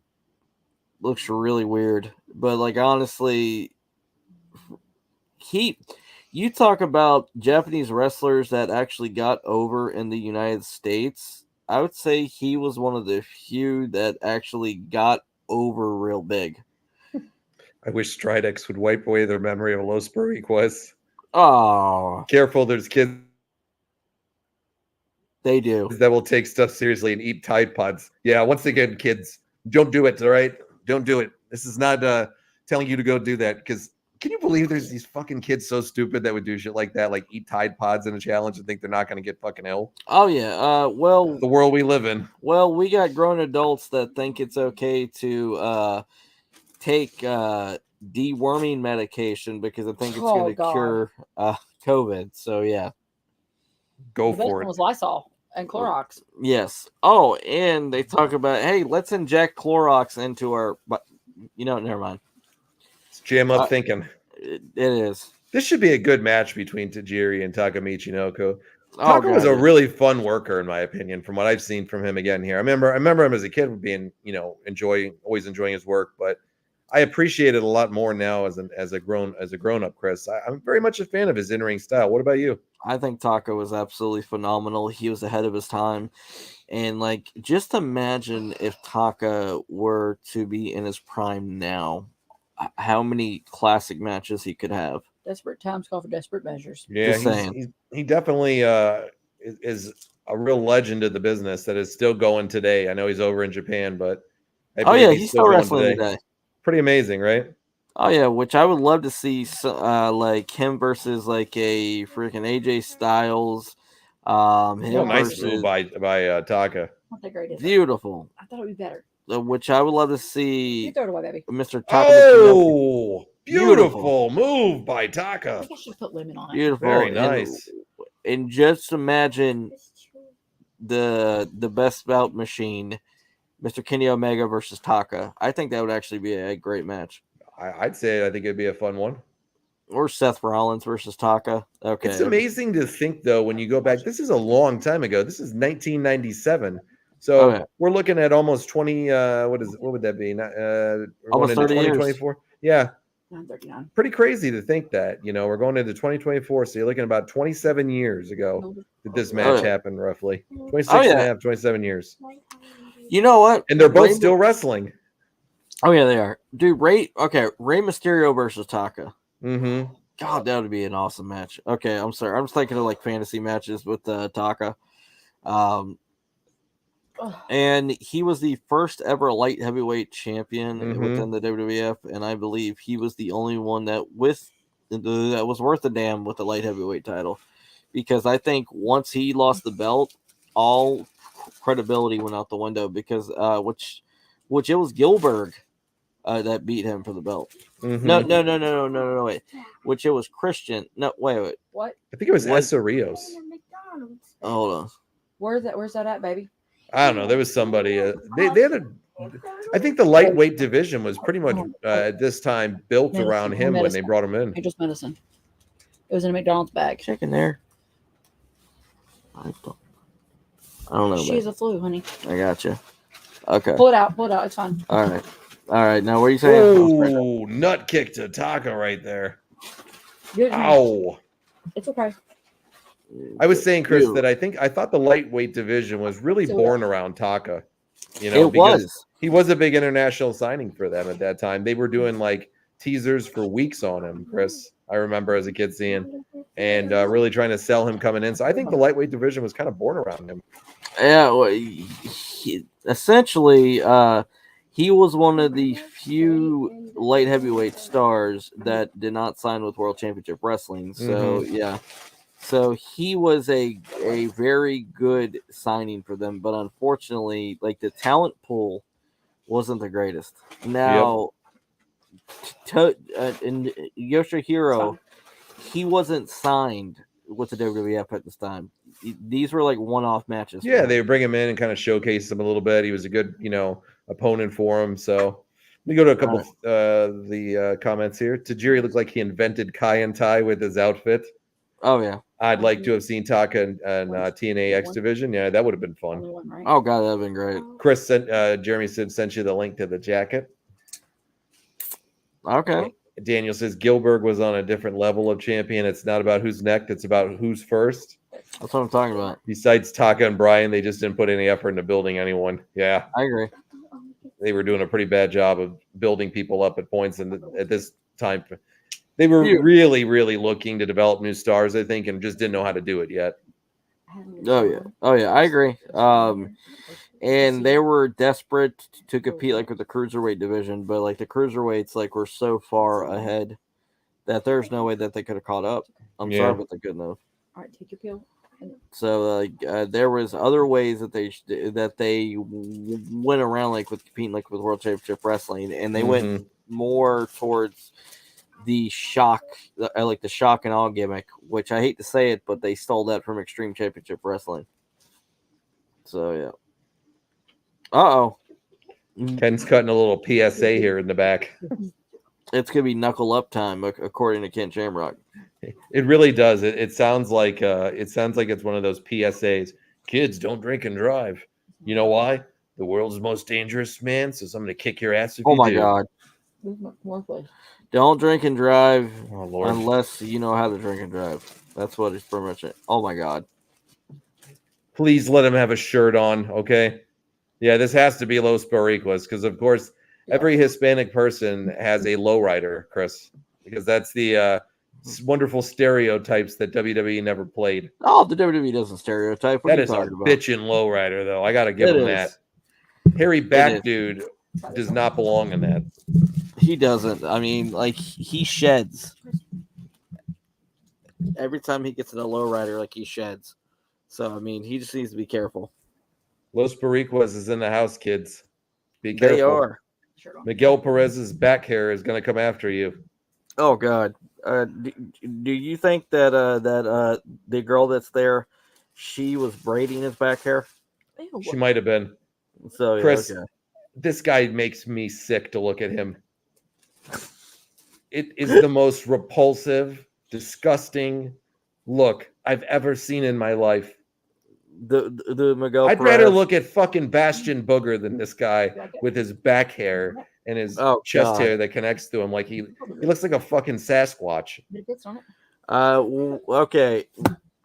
looks really weird. But, like, honestly, You talk about Japanese wrestlers that actually got over in the United States. I would say he was one of the few that actually got over real big. I wish Stridex would wipe away their memory of Los Boricuas. Oh, Careful, there's kids. They do. That will take stuff seriously and eat Tide Pods. Yeah, once again, kids, don't do it, all right? Don't do it. This is not telling you to go do that, because can you believe there's these fucking kids so stupid that would do shit like that, like eat Tide Pods in a challenge and think they're not going to get fucking ill? Oh, yeah. Well, the world we live in. Well, we got grown adults that think it's okay to take deworming medication because I think it's going to cure COVID. So, yeah. Go the for it. Was Lysol and Clorox. Yes. Oh, and they talk about, hey, let's inject Clorox into our, but never mind. It's jam up thinking. It is. This should be a good match between Tajiri and Taka Michinoku. Taka was a really fun worker, in my opinion, from what I've seen from him again here. I remember him as a kid being, always enjoying his work, but I appreciate it a lot more now as a grown up, Chris. I'm very much a fan of his in-ring style. What about you? I think Taka was absolutely phenomenal. He was ahead of his time. And just imagine if Taka were to be in his prime now, how many classic matches he could have. Desperate times call for desperate measures. Yeah, he definitely is a real legend of the business that is still going today. I know he's over in Japan, but he's still wrestling today. Pretty amazing, right? Oh yeah, which I would love to see, like him versus like a freaking AJ Styles. Nice move by Taka. Not that great, beautiful. I thought it would be better. Which I would love to see. You throw it away, baby. Mr. Taka. Oh, beautiful move by Taka. I think I should have put lemon on it. Beautiful, very nice. And just imagine the best bout machine, Mr. Kenny Omega versus Taka. I think that would actually be a great match. I think it'd be a fun one. Or Seth Rollins versus Taka. Okay. It's amazing to think, though, when you go back, this is a long time ago. This is 1997. So we're looking at almost 20, what would that be? Almost 30 years. 2024. Yeah. 939. Pretty crazy to think that, we're going into 2024. So you're looking about 27 years ago that this match happened, roughly. 26 and a half, 27 years. You know what? And they're both still wrestling. Oh, yeah, they are. Dude, Rey Mysterio versus Taka. Mm-hmm. God, that would be an awesome match. Okay, I'm sorry. I'm just thinking of fantasy matches with Taka. And he was the first ever light heavyweight champion within the WWF, and I believe he was the only one that was worth a damn with the light heavyweight title, because I think once he lost the belt, all credibility went out the window, because which it was Gilbert that beat him for the belt. Mm-hmm. No, wait. Which it was Christian. No, wait. What? I think it was Essa Rios. Hold on. Where's that at, baby? I don't know. There was somebody. They had I think the lightweight division was pretty much at this time built around him when they brought him in. Just medicine. It was in a McDonald's bag. Check in there. I don't know. She has a flu, honey. I got you. Okay. Pull it out. It's fine. All right. Now, what are you saying? Oh, nut kick to Taka right there. Good. Ow. It's okay. I was saying, Chris, that I thought the lightweight division was really born around Taka. Because he was a big international signing for them at that time. They were doing teasers for weeks on him, Chris. I remember as a kid seeing, and really trying to sell him coming in. So I think the lightweight division was kind of born around him. Yeah, well, essentially, he was one of the few light heavyweight stars that did not sign with World Championship Wrestling. So yeah. So he was a very good signing for them, but unfortunately, the talent pool wasn't the greatest. Now, and Yoshihiro, he wasn't signed with the WWF at this time. These were one-off matches. Yeah, they would bring him in and kind of showcase him a little bit. He was a good, opponent for him. So let me go to a couple of the comments here. Tajiri looked like he invented Kai and Tai with his outfit. Oh, yeah. I'd like to have seen Taka and TNA X Division. Yeah, that would have been fun. Oh, God, that would have been great. Chris Jeremy sent you the link to the jacket. Okay. Daniel says Gilbert was on a different level of champion. It's not about who's next. It's about who's first. That's what I'm talking about. Besides Taka and Brian, they just didn't put any effort into building anyone. Yeah, I agree. They were doing a pretty bad job of building people up at points. And at this time, they were really, really looking to develop new stars, I think, and just didn't know how to do it yet. Oh yeah, I agree. And they were desperate to compete like with the cruiserweight division, but like the cruiserweights like were so far ahead that there's no way that they could have caught up. I'm sorry, but they couldn't have. All right, take your pill. So like there was other ways that they went around like with competing like with World Championship Wrestling, and they went more towards the shock, like the shock and awe gimmick, which I hate to say it, but they stole that from Extreme Championship Wrestling. So yeah. Ken's cutting a little PSA here in the back. It's gonna be knuckle up time, according to Ken Shamrock. It really does. It sounds like it's one of those PSAs. Kids, don't drink and drive. You know why? The world's most dangerous man. So I'm gonna kick your ass if you do. Oh my god! Don't drink and drive unless you know how to drink and drive. That's what it's pretty much it. Oh my god! Please let him have a shirt on, okay? Yeah, this has to be Los Boricuas because, of course, every Hispanic person has a lowrider, Chris, because that's the wonderful stereotypes that WWE never played. Oh, the WWE doesn't stereotype. That is a bitchin' lowrider, though. I got to give him that. Hairy back dude does not belong in that. He doesn't. I mean, like, he sheds. Every time he gets in a lowrider, like, he sheds. So, I mean, he just needs to be careful. Los Boricuas is in the house, kids. Be careful. They are. Miguel Perez's back hair is going to come after you. Oh, God. Do you think that the girl that's there, she was braiding his back hair? She might have been. So, Chris, okay. This guy makes me sick to look at him. It is the most repulsive, disgusting look I've ever seen in my life. The Miguel I'd Perez. rather look at fucking Bastion Booger than this guy with his back hair and his chest hair that connects to him. Like he looks like a fucking Sasquatch. Okay.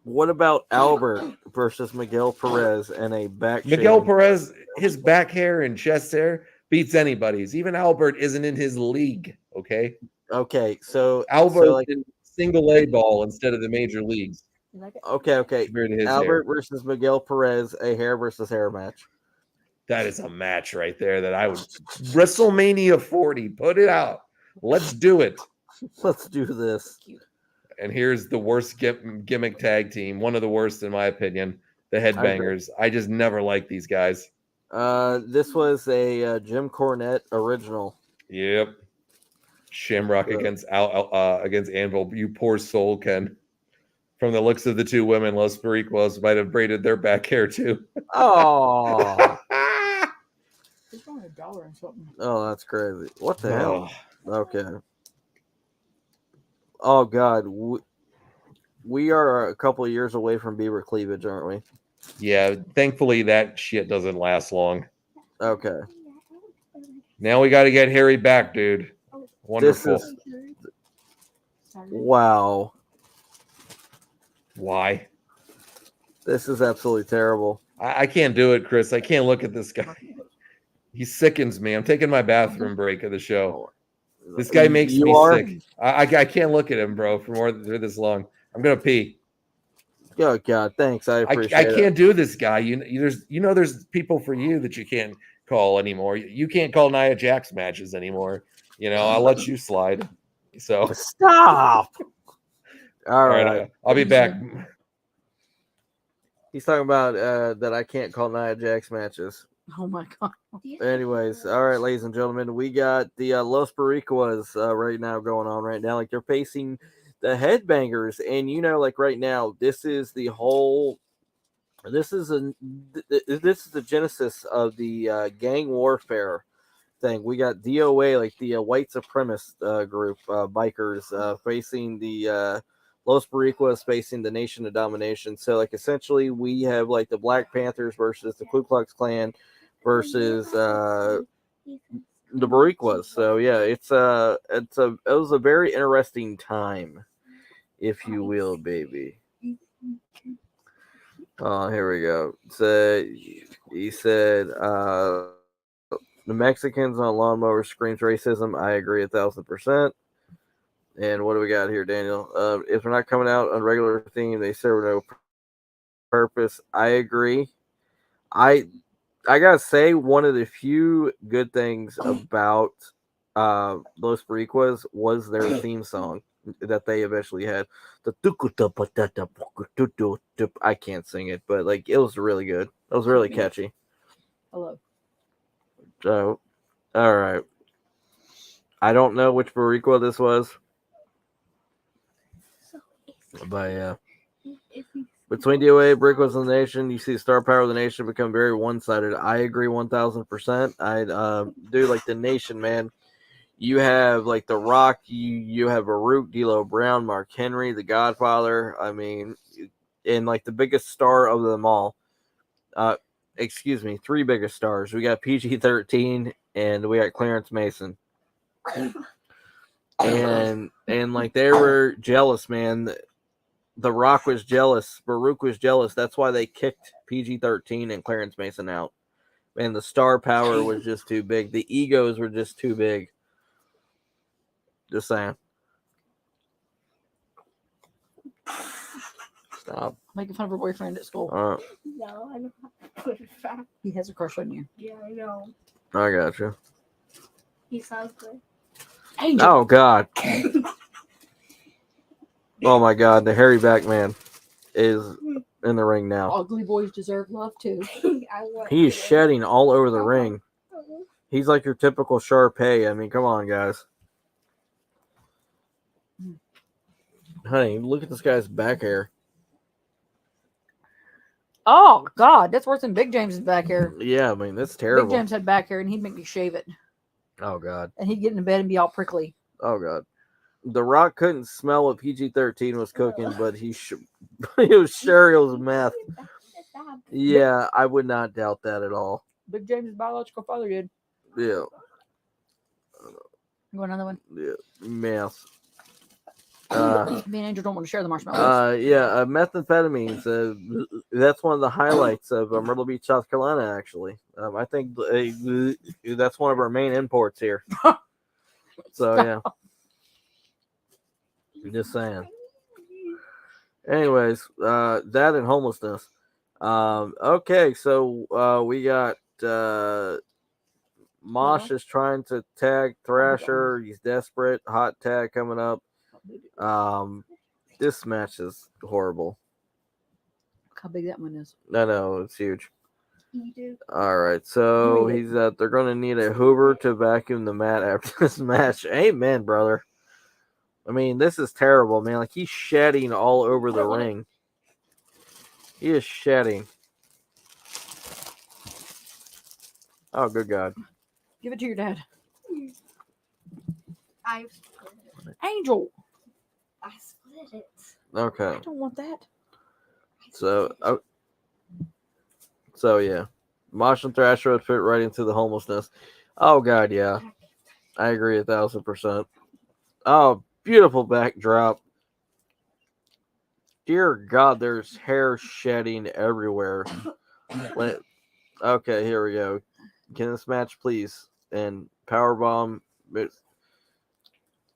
What about Albert versus Miguel Perez and a back? Miguel Perez, his back hair and chest hair beats anybody's. Even Albert isn't in his league. Okay. Okay. So Albert in single A ball instead of the major leagues. Okay. Albert versus Miguel Perez, a hair versus hair match. That is a match right there that I would WrestleMania 40. Put it out. Let's do it. Let's do this. And here's the worst gimmick tag team. One of the worst, in my opinion. The Headbangers. I just never liked these guys. This was a Jim Cornette original. Yep. Shamrock against Anvil. You poor soul, Ken. From the looks of the two women, Los Boricuas might have braided their back hair too. Oh. Oh, that's crazy. What the hell? Okay. Oh, God. We are a couple of years away from beaver cleavage, aren't we? Yeah, thankfully that shit doesn't last long. Okay. Now we got to get Harry back, dude. Wonderful. Wow. Why? This is absolutely terrible. I can't do it, Chris. I can't look at this guy. He sickens me. I'm taking my bathroom break of the show. This guy makes me sick. I can't look at him, bro, for this long. I'm gonna pee. Oh God, thanks. I appreciate it. I can't do this guy. There's people for you that you can't call anymore. You can't call Nia Jax matches anymore. I'll let you slide. So stop. All right. I'll be back. He's talking about that I can't call Nia Jax matches. Oh my God. Anyways, all right, ladies and gentlemen, we got the Los Boricuas right now going on right now. Like they're facing the Headbangers, and like right now, this is the genesis of the gang warfare thing. We got DOA, like the white supremacist group, bikers, facing the Los Boricuas facing the Nation of Domination. So, like, essentially, we have like the Black Panthers versus the Ku Klux Klan versus the Boricuas. So yeah, it was a very interesting time, if you will, baby. Oh, here we go. So he said, the Mexicans on lawnmower screams racism. I agree 1,000%. And what do we got here, Daniel? If they're not coming out on regular theme, they serve no purpose. I agree. I gotta say, one of the few good things about Los Boricuas was their theme song that they eventually had. I can't sing it, but like it was really good. It was really catchy. Hello. So, all right. I don't know which Boricua this was, but yeah. Between DOA, Boricuas and the Nation, you see the star power of the Nation become very one-sided. I agree 1,000%. I do like the Nation, man. You have like The Rock, you have Baruch, D'Lo Brown, Mark Henry, The Godfather. I mean, and like the biggest star of them all. Three biggest stars. We got PG-13 and we got Clarence Mason. And like they were jealous, man. The Rock was jealous. Baruch was jealous. That's why they kicked PG-13 and Clarence Mason out. Man, the star power was just too big. The egos were just too big. Just saying. Stop. Making fun of her boyfriend at school. No, I don't have to put it back. He has a crush on you. Yeah, I know. I got you. He sounds good. Angel. Oh, God. Oh, my God. The hairy back man is in the ring now. Ugly boys deserve love, too. He is shedding all over the ring. He's like your typical Sharpay. I mean, come on, guys. Honey, look at this guy's back hair. Oh, God. That's worse than Big James's back hair. Yeah, I mean, that's terrible. Big James had back hair, and he'd make me shave it. Oh, God. And he'd get into bed and be all prickly. Oh, God. The Rock couldn't smell what PG-13 was cooking, but he was sure it was meth. Yeah, I would not doubt that at all. Big James's biological father did. Yeah. You want another one? Yeah, meth. Me and Angel don't want to share the marshmallows. Methamphetamines. That's one of the highlights of Myrtle Beach, South Carolina, actually. I think that's one of our main imports here. So, yeah. Just saying. Anyways, that and homelessness. Okay, so we got Mosh is trying to tag Thrasher. He's desperate. Hot tag coming up. This match is horrible. Look how big that one is. No, it's huge. All right, so he's they're gonna need a Hoover to vacuum the mat after this match. Amen, brother. I mean, this is terrible, man. Like he's shedding all over the ring. He is shedding. Oh, good God. Give it to your dad. I split it. Angel. I split it. Okay. I don't want that. So yeah. Mosh and Thrasher would fit right into the homelessness. Oh, God, yeah. I agree 1,000%. Oh, beautiful backdrop. Dear God, there's hair shedding everywhere. Okay, here we go. Can this match, please? And powerbomb.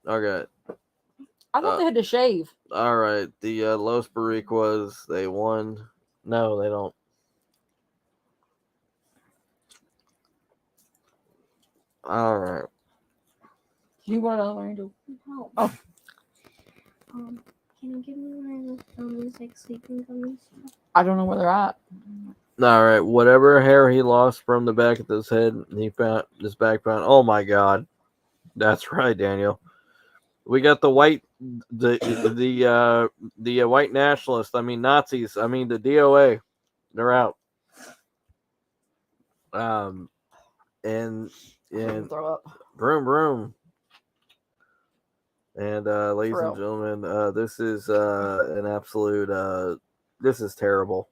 Okay. I thought they had to shave. All right. The Los Boricuas, they won. No, they don't. All right. You want another one, Angel? No. Oh. Can you give me one of those like sleeping gummies? I don't know where they're at. All right. Whatever hair he lost from the back of his head, he found his back found. Oh my God. That's right, Daniel. We got the white, the white nationalists. I mean Nazis. I mean the DOA. They're out. And Throw up. Broom broom. And ladies and gentlemen, this is an absolute. This is terrible.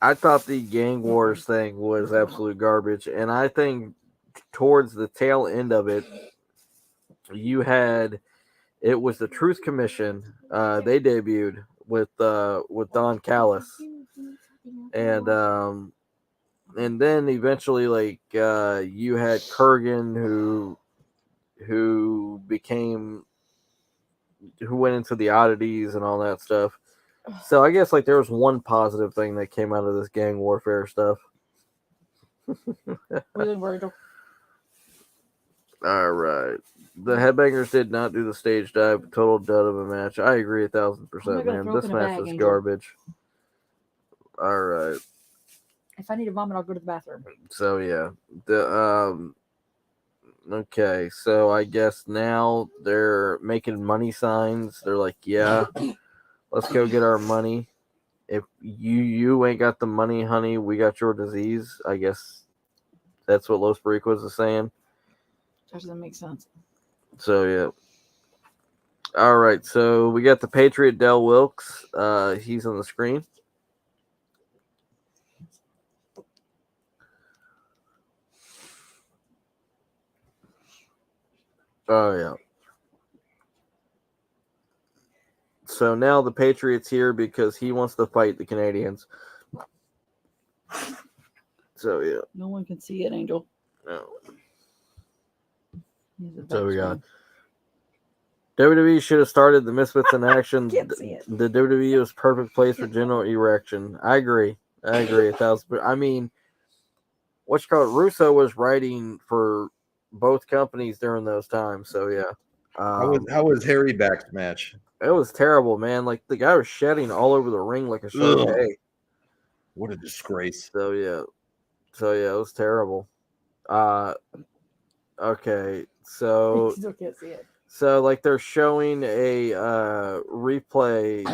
I thought the Gang Wars thing was absolute garbage, and I think towards the tail end of it, it was the Truth Commission. They debuted with Don Callis, and then eventually you had Kurgan who went into the oddities and all that stuff. So I guess there was one positive thing that came out of this gang warfare stuff. Really worried. All right. The Headbangers did not do the stage dive. Total dud of a match. I agree 1,000%, man. This match was garbage. All right. If I need to vomit, I'll go to the bathroom. So yeah. Okay, so I guess now they're making money signs. They're like, yeah, let's go get our money. If you ain't got the money, honey, we got your disease. I guess that's what Los Boricuas is saying. That doesn't make sense. So yeah. All right, so we got the Patriot Del Wilkes. He's on the screen. Oh yeah. So now the Patriot's here because he wants to fight the Canadians. So yeah. No one can see it, Angel. No. So we got WWE should have started the Misfits in action. Can't see it. The WWE was perfect place for general erection. I agree 1,000%. I mean, Russo was writing for both companies during those times. So yeah. How was Harry Back's match? It was terrible, man. The guy was shedding all over the ring like a Sharpay. What a disgrace. So yeah, it was terrible. Okay, so Still can't see it. So they're showing a replay,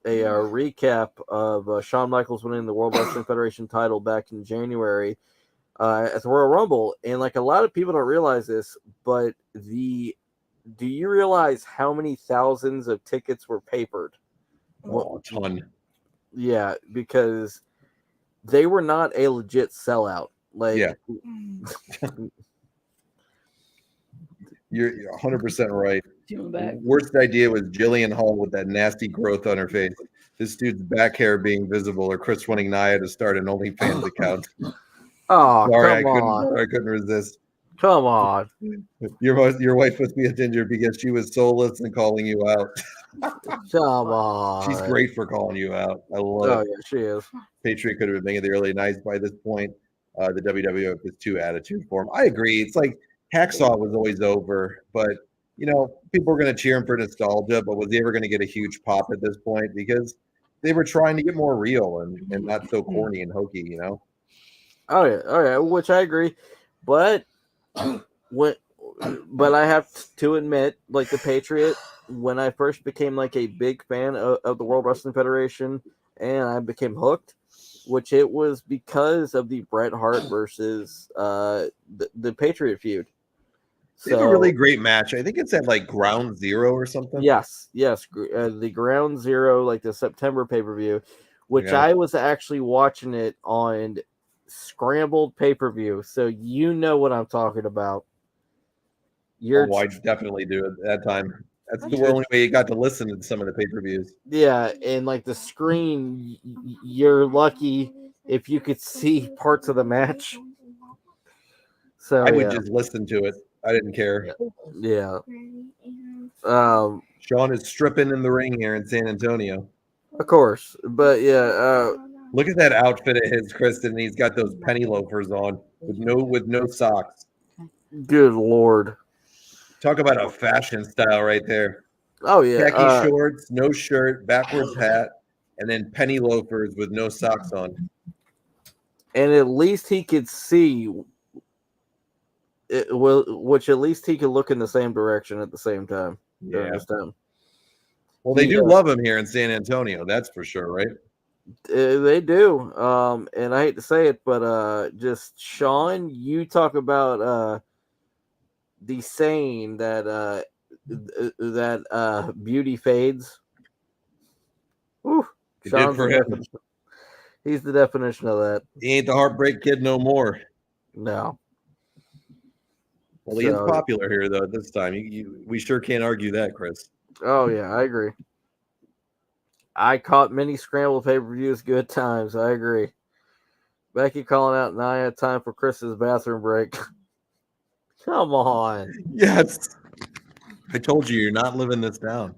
a recap of Shawn Michaels winning the World Wrestling Federation title back in January at the Royal Rumble, and a lot of people don't realize this, but do you realize how many thousands of tickets were papered? Oh, a ton. Yeah, because they were not a legit sellout. Yeah. You're 100% right. Worst idea was Jillian Hall with that nasty growth on her face. This dude's back hair being visible, or Chris wanting Nia to start an OnlyFans account. Oh, sorry, come on. I couldn't resist. Come on. Your wife must be a ginger because she was soulless and calling you out. Come on. She's great for calling you out. I love it. Oh, yeah, she is. Patriot could have been making the early nights by this point. The WWF is too attitude for him. I agree. It's like Hacksaw was always over, but people were going to cheer him for nostalgia, but was he ever going to get a huge pop at this point? Because they were trying to get more real and not so corny and hokey, Oh yeah, which I agree. But I have to admit, the Patriot, when I first became a big fan of the World Wrestling Federation and I became hooked, which it was because of the Bret Hart versus the Patriot feud. They have a really great match. I think it's at Ground Zero or something. Yes. The Ground Zero, the September pay-per-view, which I was actually watching it on scrambled pay-per-view. So you know what I'm talking about. I definitely do at that time. That's the only way you got to listen to some of the pay-per-views. Yeah, and the screen, you're lucky if you could see parts of the match. So I would just listen to it. I didn't care. Yeah. Sean is stripping in the ring here in San Antonio. Of course. But yeah, look at that outfit of his, Kristen. He's got those penny loafers on with no socks. Good Lord. Talk about a fashion style right there. Oh yeah. Khaki shorts, no shirt, backwards hat, and then penny loafers with no socks on. And at least he could see which at least he could look in the same direction at the same time. Yeah. This time. Well, they do love him here in San Antonio, that's for sure, right? They do. And I hate to say it, but just Sean, you talk about the saying that beauty fades. Whew. It did for him. He's the definition of that. He ain't the Heartbreak Kid no more. No. Well, he is popular here, though, this time. We sure can't argue that, Chris. Oh, yeah, I agree. I caught many scrambled pay-per-views, good times. I agree. Becky calling out Nia, time for Chris's bathroom break. Come on. Yes. I told you, you're not living this down.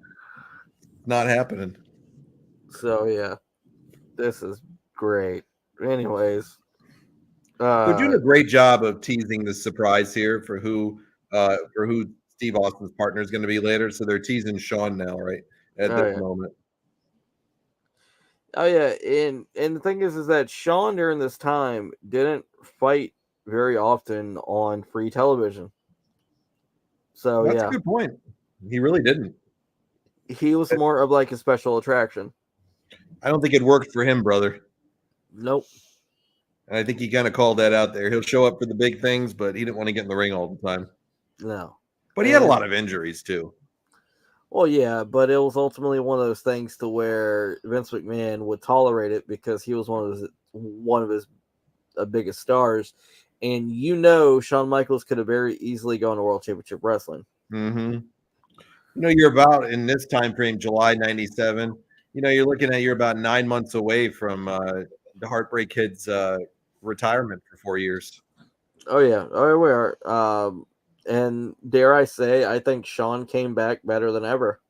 Not happening. So, yeah. This is great. Anyways. They're doing a great job of teasing the surprise here for who Steve Austin's partner is going to be later. So they're teasing Shawn now, right? At this moment. Oh yeah, and the thing is that Shawn during this time didn't fight very often on free television. So that's a good point. He really didn't. He was more of like a special attraction. I don't think it worked for him, brother. Nope. And I think he kind of called that out there. He'll show up for the big things, but he didn't want to get in the ring all the time. No. But he had a lot of injuries too. Well, yeah, but it was ultimately one of those things to where Vince McMahon would tolerate it because he was one of his biggest stars, and Shawn Michaels could have very easily gone to World Championship Wrestling. Mm-hmm. You're about in this time frame, July '97. You're looking at you're about 9 months away from the Heartbreak Kid's retirement for 4 years. Oh yeah, we are. And dare I say, I think Shawn came back better than ever.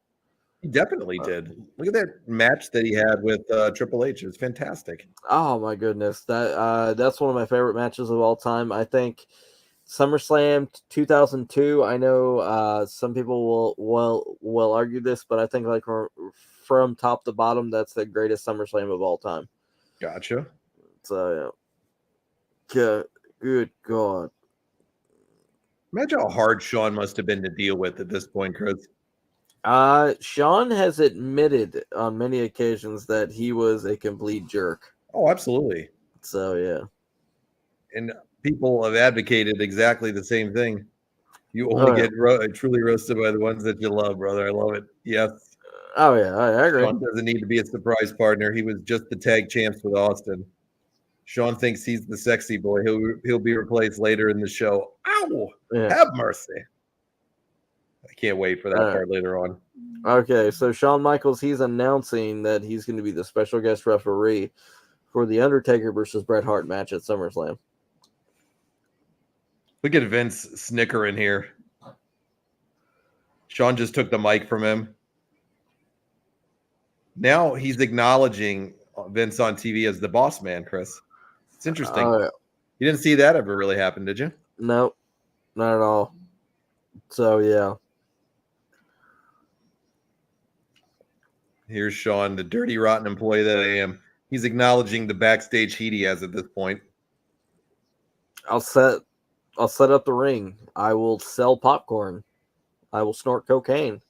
He definitely did. Look at that match that he had with Triple H. It was fantastic. Oh my goodness, that's one of my favorite matches of all time. I think SummerSlam 2002. I know some people will argue this, but I think like from top to bottom, that's the greatest SummerSlam of all time. Gotcha. So yeah, good God. Imagine how hard Shawn must have been to deal with at this point, Chris. Shawn has admitted on many occasions that he was a complete jerk. Oh, absolutely. So, yeah. And people have advocated exactly the same thing. You only get truly roasted by the ones that you love, brother. I love it. Yes. Oh, yeah, I agree. Shawn doesn't need to be a surprise partner. He was just the tag champs with Austin. Shawn thinks he's the sexy boy. He'll be replaced later in the show. Ow! Yeah. Have mercy. I can't wait for that part later on. Okay, so Shawn Michaels, he's announcing that he's going to be the special guest referee for the Undertaker versus Bret Hart match at SummerSlam. Look at Vince snickering here. Shawn just took the mic from him. Now he's acknowledging Vince on TV as the boss man, Chris. It's interesting. You didn't see that ever really happen, did you? No, not at all. So, yeah. Here's Shawn, the dirty, rotten employee that I am. He's acknowledging the backstage heat he has at this point. I'll set up the ring. I will sell popcorn. I will snort cocaine.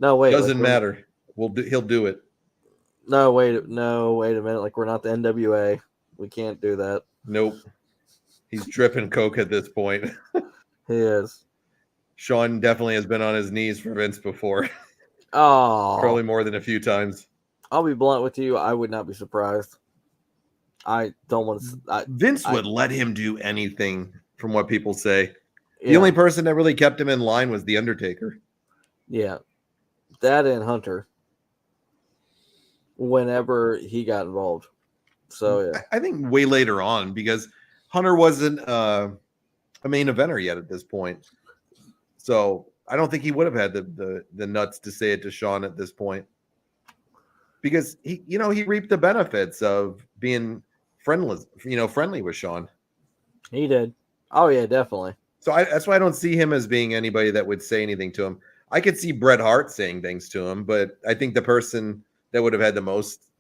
No, wait. Doesn't matter. He'll do it. No, wait a minute. Like, we're not the NWA. We can't do that. Nope. He's dripping coke at this point. He is. Shawn definitely has been on his knees for Vince before. Oh. Probably more than a few times. I'll be blunt with you. I would not be surprised. I don't want to. Vince would let him do anything, from what people say. Yeah. The only person that really kept him in line was The Undertaker. Yeah. That and Hunter. Whenever he got involved. So, yeah. I think way later on, because Hunter wasn't a main eventer yet at this point. So I don't think he would have had the nuts to say it to Shawn at this point. Because he reaped the benefits of being friendly with Shawn. He did. Oh, yeah, definitely. So that's why I don't see him as being anybody that would say anything to him. I could see Bret Hart saying things to him, but I think the person that would have had the most,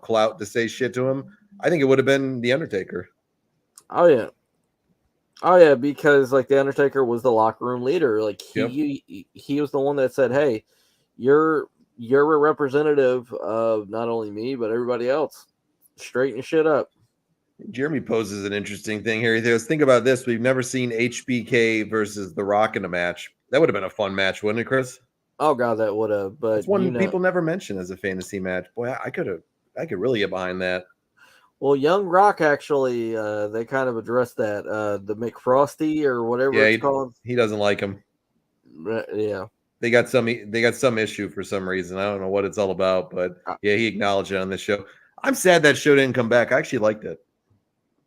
clout to say shit to him, I think it would have been The Undertaker. Oh, yeah. Oh, yeah, because, like, The Undertaker was the locker room leader. Like, he was the one that said, hey, you're a representative of not only me, but everybody else. Straighten shit up. Jeremy poses an interesting thing here. He says, think about this. We've never seen HBK versus The Rock in a match. That would have been a fun match, wouldn't it, Chris? Oh, God, that would have. But it's one people never mention as a fantasy match. Boy, I could really get behind that. Well, Young Rock actually, they kind of addressed that. The McFrosty or whatever it's called. He doesn't like him. Yeah. They got some issue for some reason. I don't know what it's all about, but yeah, he acknowledged it on this show. I'm sad that show didn't come back. I actually liked it.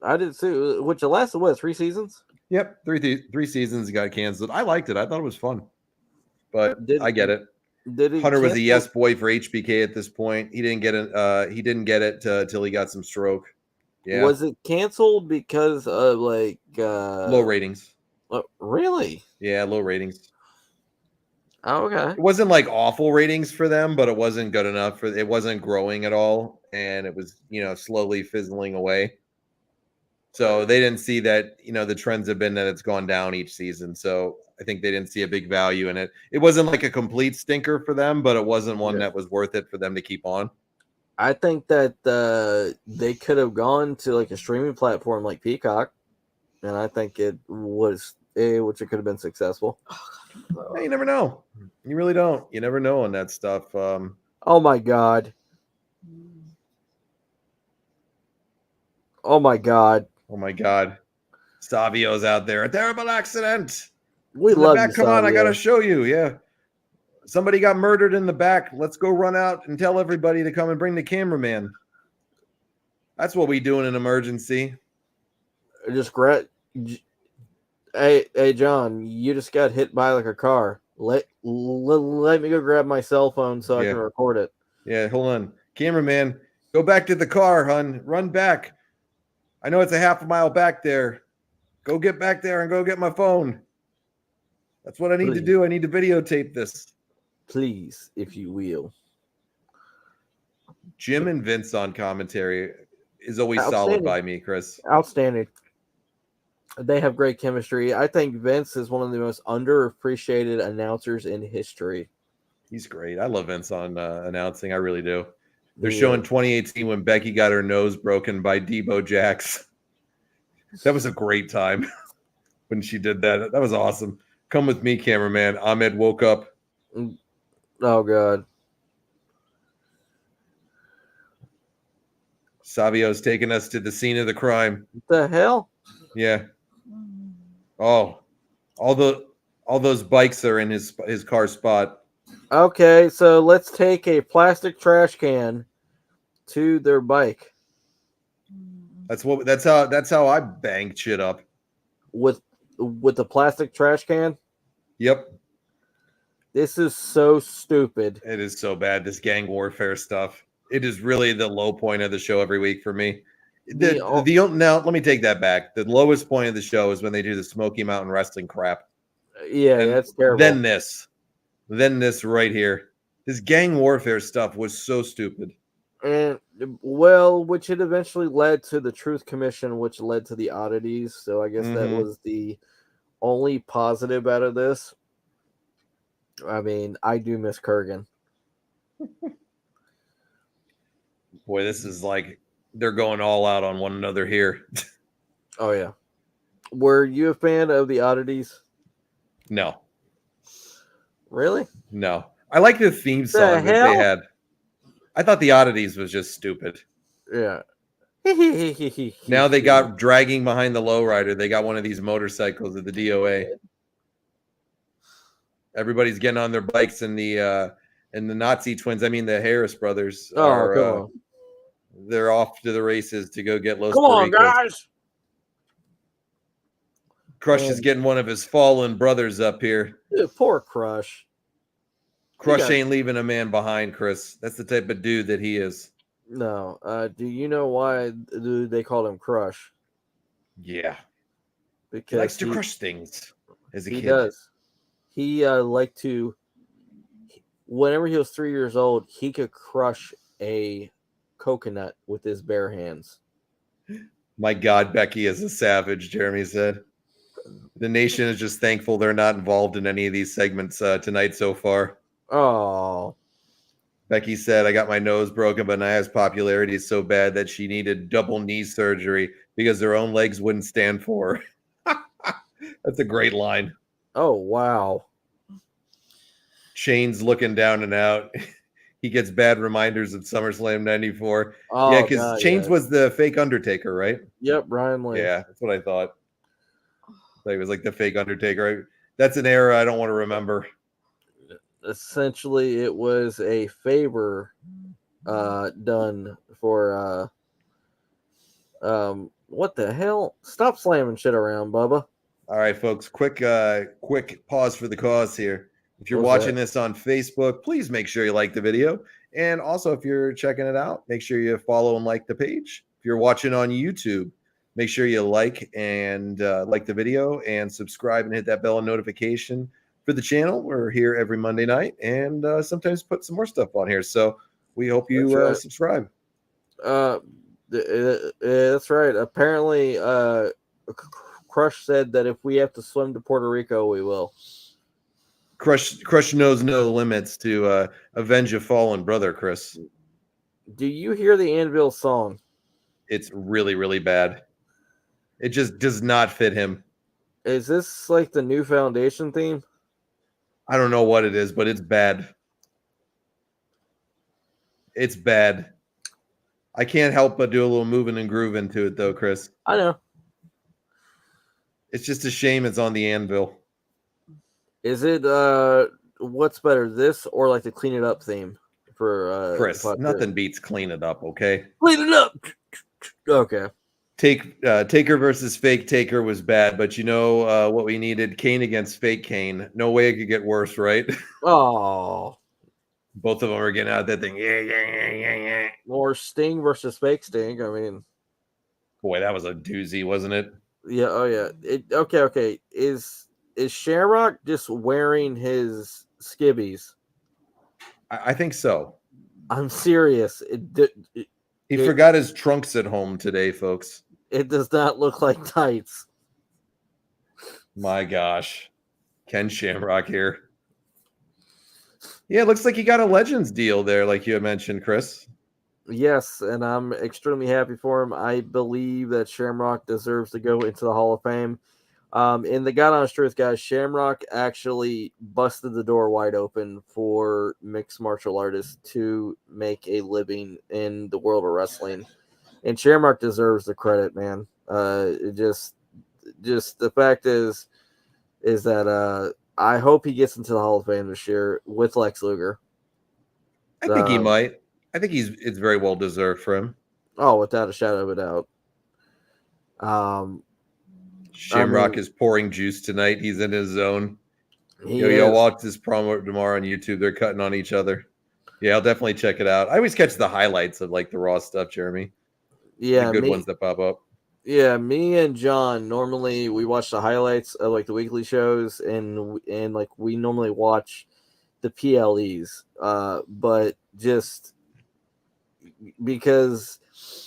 I did too. Which lasted 3 seasons? Yep, three seasons got canceled. I liked it. I thought it was fun, but I get it. Hunter was a yes boy for HBK at this point. He didn't get it. He didn't get it till he got some stroke. Yeah. Was it canceled because of low ratings? Really? Yeah, low ratings. Oh, okay. It wasn't like awful ratings for them, but it wasn't good enough. It wasn't growing at all, and it was slowly fizzling away. So they didn't see that, the trends have been that it's gone down each season. So I think they didn't see a big value in it. It wasn't like a complete stinker for them, but it wasn't one that was worth it for them to keep on. I think that they could have gone to like a streaming platform like Peacock, and I think it could have been successful. Hey, you never know. You really don't. You never know on that stuff. Oh my god. Oh my god. Oh my god. Savio's out there. A terrible accident. We love you, Come on, I gotta show you. Yeah. Somebody got murdered in the back. Let's go run out and tell everybody to come and bring the cameraman. That's what we do in an emergency. Just Hey, John, you just got hit by like a car. Let me go grab my cell phone so I can record it. Yeah, hold on. Cameraman, go back to the car, hun. Run back. I know it's a half a mile back there. Go get back there and go get my phone. That's what I need to do. I need to videotape this. Please, if you will. Jim and Vince on commentary is always solid by me, Chris. Outstanding. They have great chemistry. I think Vince is one of the most underappreciated announcers in history. He's great. I love Vince on announcing. I really do. They're showing 2018 when Becky got her nose broken by Debo Jax. That was a great time when she did that. That was awesome. Come with me, cameraman. Ahmed woke up. Oh, God. Savio's taking us to the scene of the crime. What the hell? Yeah. Oh, all those bikes are in his car spot. Okay, so let's take a plastic trash can to their bike. That's how I banged shit up. With the plastic trash can? Yep. This is so stupid. It is so bad, this gang warfare stuff. It is really the low point of the show every week for me. Now, let me take that back. The lowest point of the show is when they do the Smoky Mountain Wrestling crap. Yeah, that's terrible. Then this right here. This gang warfare stuff was so stupid. And, well, which it eventually led to the Truth Commission, which led to the oddities. So I guess that was the only positive out of this. I mean, I do miss Kurgan. Boy, this is like they're going all out on one another here. Oh, yeah. Were you a fan of the oddities? No. Really? No. I like the theme song that they had. I thought the oddities was just stupid. Yeah. Now they got dragging behind the lowrider. They got one of these motorcycles at the DOA. Everybody's getting on their bikes, and the Nazi twins, I mean the Harris brothers, they're off to the races to go get Los Come on, guys. Crush is getting one of his fallen brothers up here. Dude, poor Crush. Crush ain't leaving a man behind, Chris. That's the type of dude that he is. No. Do you know why they called him Crush? Yeah. Because he likes to crush things as a kid. He does. He liked to, whenever he was 3 years old, he could crush a coconut with his bare hands. My God, Becky is a savage, Jeremy said. The nation is just thankful they're not involved in any of these segments tonight so far. Oh. Becky said, I got my nose broken, but Naya's popularity is so bad that she needed double knee surgery because her own legs wouldn't stand for her. That's a great line. Oh, wow. Shane's looking down and out. he gets bad reminders of SummerSlam 94. Oh, yeah, because Chains was the fake Undertaker, right? Yep, Brian Lee. Yeah, that's what I thought. He was like the fake Undertaker. That's an era I don't want to remember. Essentially, it was a favor done for what the hell? Stop slamming shit around, Bubba. All right, folks, quick pause for the cause here. If you're watching this on Facebook, please make sure you like the video. And also, if you're checking it out, make sure you follow and like the page. If you're watching on YouTube, make sure you like the video and subscribe and hit that bell and notification for the channel. We're here every Monday night and sometimes put some more stuff on here. So we hope you subscribe. That's right. Apparently, Crush said that if we have to swim to Puerto Rico, we will. Crush knows no limits to avenge a fallen brother, Chris. Do you hear the Anvil song? It's really, really bad. It just does not fit him. Is this like the new Foundation theme? I don't know what it is, but it's bad. It's bad. I can't help but do a little moving and grooving to it, though, Chris. I know. It's just a shame it's on the anvil. Is it what's better, this or like the Clean It Up theme for Chris? Nothing beats Clean It Up, okay? Clean It Up. Okay. Taker versus Fake Taker was bad, but you know what we needed? Kane against Fake Kane. No way it could get worse, right? Oh. Both of them are getting out that thing. Yeah. Or Sting versus Fake Sting. I mean, boy, that was a doozy, wasn't it? Yeah. Oh, yeah. Okay. Is Shamrock just wearing his skivvies? I think so. I'm serious. He forgot his trunks at home today, folks. It does not look like tights. My gosh. Ken Shamrock here. Yeah, it looks like he got a Legends deal there, like you had mentioned, Chris. Yes, and I'm extremely happy for him. I believe that Shamrock deserves to go into the Hall of Fame. In the God Honest Truth, guys, Shamrock actually busted the door wide open for mixed martial artists to make a living in the world of wrestling. And Shamrock deserves the credit, man. Just the fact is that I hope he gets into the Hall of Fame this year with Lex Luger. I think he might. I think it's very well deserved for him. Oh, without a shadow of a doubt. Shamrock is pouring juice tonight. He's in his zone. You'll watch this promo tomorrow on YouTube. They're cutting on each other. Yeah, I'll definitely check it out. I always catch the highlights of like the Raw stuff, Jeremy. Yeah, the good ones that pop up. Yeah, me and John normally we watch the highlights of like the weekly shows, and like we normally watch the PLEs. But just because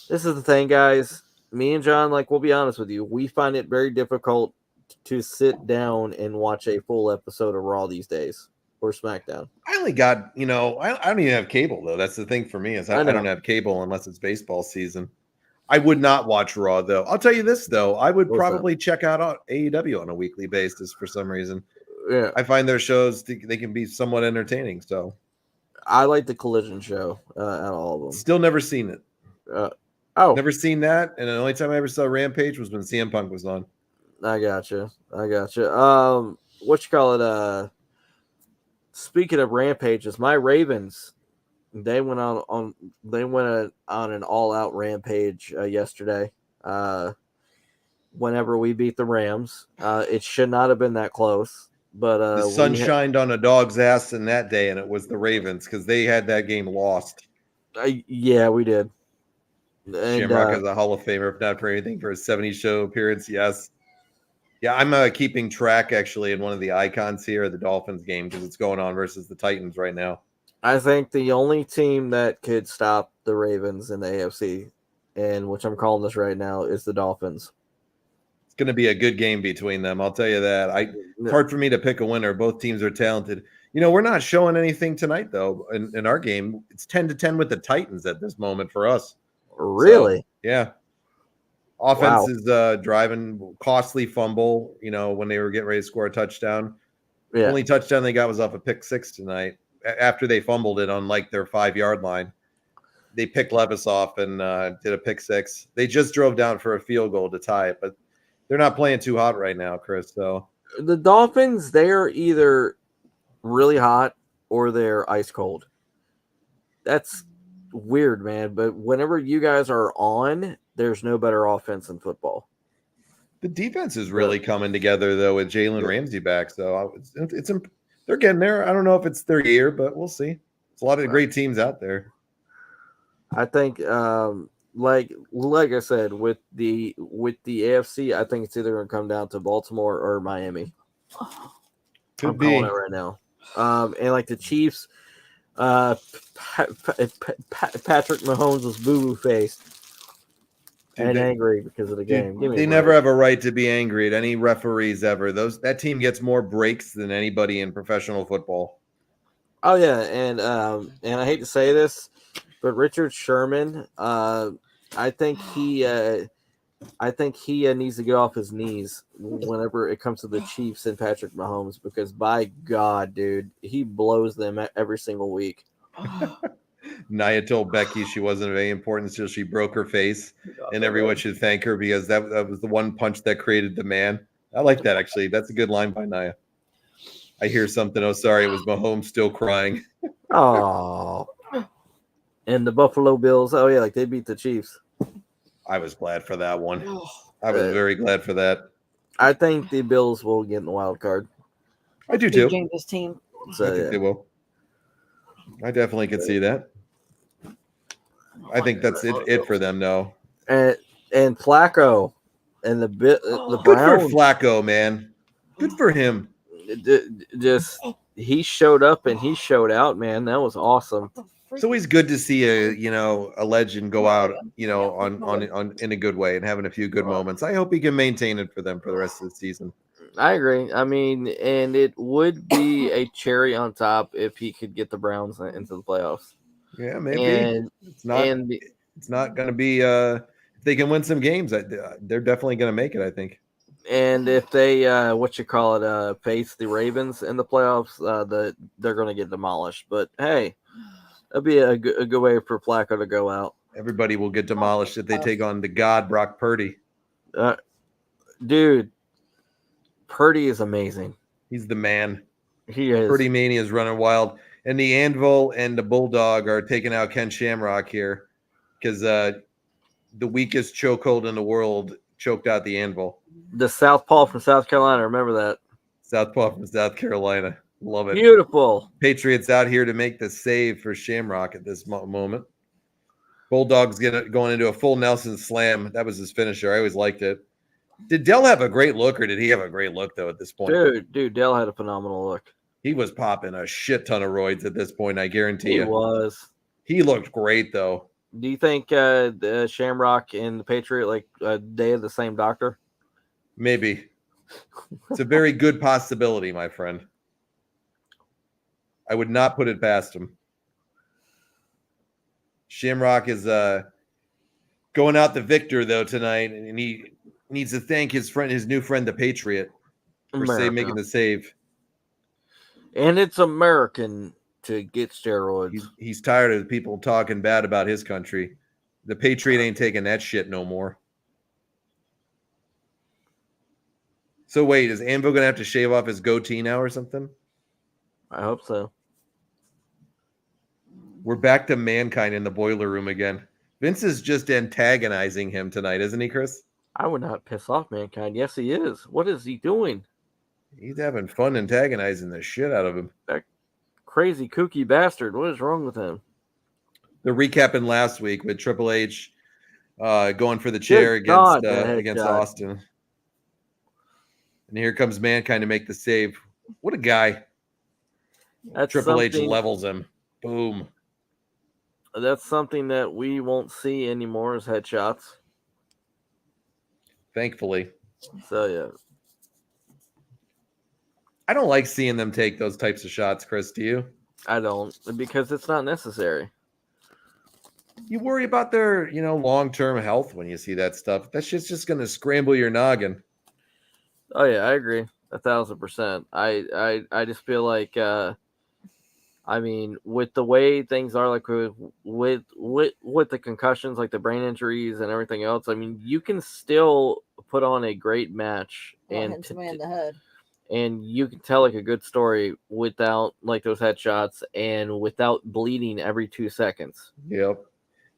this is the thing, guys. Me and John, like, we'll be honest with you, we find it very difficult to sit down and watch a full episode of Raw these days or SmackDown. I only got, I don't even have cable, though. That's the thing for me is I don't have cable unless it's baseball season. I would not watch Raw, though. I'll tell you this, though. I would probably check out AEW on a weekly basis for some reason. Yeah. I find their shows, they can be somewhat entertaining, so. I like the Collision show out of all of them. Still never seen it. Never seen that, and the only time I ever saw Rampage was when CM Punk was on. I gotcha. What you call it? Speaking of rampages, my Ravens, they went on an all-out rampage yesterday. Whenever we beat the Rams, it should not have been that close. But the sun shined on a dog's ass in that day, and it was the Ravens because they had that game lost. Yeah, we did. And, Shamrock is a Hall of Famer, if not for anything, for his 70 show appearance. Yes. Yeah, I'm keeping track actually in one of the icons here of the Dolphins game because it's going on versus the Titans right now. I think the only team that could stop the Ravens in the AFC, and which I'm calling this right now, is the Dolphins. It's going to be a good game between them. I'll tell you that. It's hard for me to pick a winner. Both teams are talented. We're not showing anything tonight, though, in our game. It's 10-10 with the Titans at this moment for us. Really? So, yeah. Offense is driving costly fumble, when they were getting ready to score a touchdown. Yeah. Only touchdown they got was off a pick six tonight. after they fumbled it on like their 5-yard line. They picked Levis off and did a pick six. They just drove down for a field goal to tie it, but they're not playing too hot right now, Chris. So the Dolphins, they're either really hot or they're ice cold. That's weird, man. But whenever you guys are on, there's no better offense in football. The defense is really coming together, though, with Jalen Ramsey back. So they're getting there. I don't know if it's their year, but we'll see. There's a lot of great teams out there. I think, like I said, with the AFC, I think it's either going to come down to Baltimore or Miami. I'm calling it right now. And like the Chiefs, Patrick Mahomes was boo-boo faced and angry because of the game. They never have a right to be angry at any referees ever. That team gets more breaks than anybody in professional football. Oh yeah, and I hate to say this, but Richard Sherman, I think he needs to get off his knees whenever it comes to the Chiefs and Patrick Mahomes, because by God, dude, he blows them every single week. Nia told Becky she wasn't of any importance until she broke her face, and everyone should thank her because that was the one punch that created the man. I like that, actually. That's a good line by Nia. I hear something. Oh, sorry. It was Mahomes still crying. Oh. And the Buffalo Bills. Oh, yeah, like they beat the Chiefs. I was glad for that one. I was very glad for that. I think the Bills will get in the wild card. I do, too. This team. So, I think they will. I definitely could see that. I think that's it for them, though. And Flacco and the Browns. Good for Flacco, man. Good for him. Just he showed up and he showed out, man. That was awesome. It's always good to see a legend go out, on in a good way and having a few good moments. I hope he can maintain it for them for the rest of the season. I agree. I mean, and it would be a cherry on top if he could get the Browns into the playoffs. Yeah, maybe. And it's not going to be if they can win some games, they're definitely going to make it, I think. And if they face the Ravens in the playoffs, they're going to get demolished. But hey, that'd be a good way for Flacco to go out. Everybody will get demolished if they take on the god Brock Purdy. Dude, Purdy is amazing. He's the man. He is. Purdy Mania is running wild. And the Anvil and the Bulldog are taking out Ken Shamrock here because the weakest chokehold in the world choked out the Anvil. The Southpaw from South Carolina. Remember that. Southpaw from South Carolina. Love it. Beautiful. Patriots out here to make the save for Shamrock at this moment. Bulldog's going into a full Nelson slam. That was his finisher. I always liked it. Did Dell have a great look, or did he have a great look, though, at this point? Dude, Dell had a phenomenal look. He was popping a shit ton of roids at this point, I guarantee you. He was. He looked great, though. Do you think the Shamrock and the Patriot, they have the same doctor? Maybe. It's a very good possibility, my friend. I would not put it past him. Shamrock is going out the victor, though, tonight, and he needs to thank his new friend, the Patriot, for making the save. And it's American to get steroids. He's tired of people talking bad about his country. The Patriot ain't taking that shit no more. So wait, is Anvil gonna have to shave off his goatee now or something? I hope so. We're back to Mankind in the boiler room again. Vince is just antagonizing him tonight, isn't he, Chris? I would not piss off Mankind. Yes, he is. What is he doing? He's having fun antagonizing the shit out of him. That crazy kooky bastard. What is wrong with him? They're recapping last week with Triple H going for the chair against Austin. And here comes Mankind to make the save. What a guy. Triple H levels him. Boom. That's something that we won't see anymore as headshots. Thankfully. So, yeah. I don't like seeing them take those types of shots, Chris. Do you? I don't, because it's not necessary. You worry about their, long-term health when you see that stuff. That shit's just going to scramble your noggin. Oh, yeah, I agree. 1,000%. I just feel like I mean, with the way things are, like with the concussions, like the brain injuries and everything else, I mean, you can still put on a great match and hit somebody in the head. And you can tell like a good story without like those headshots and without bleeding every 2 seconds. Yep.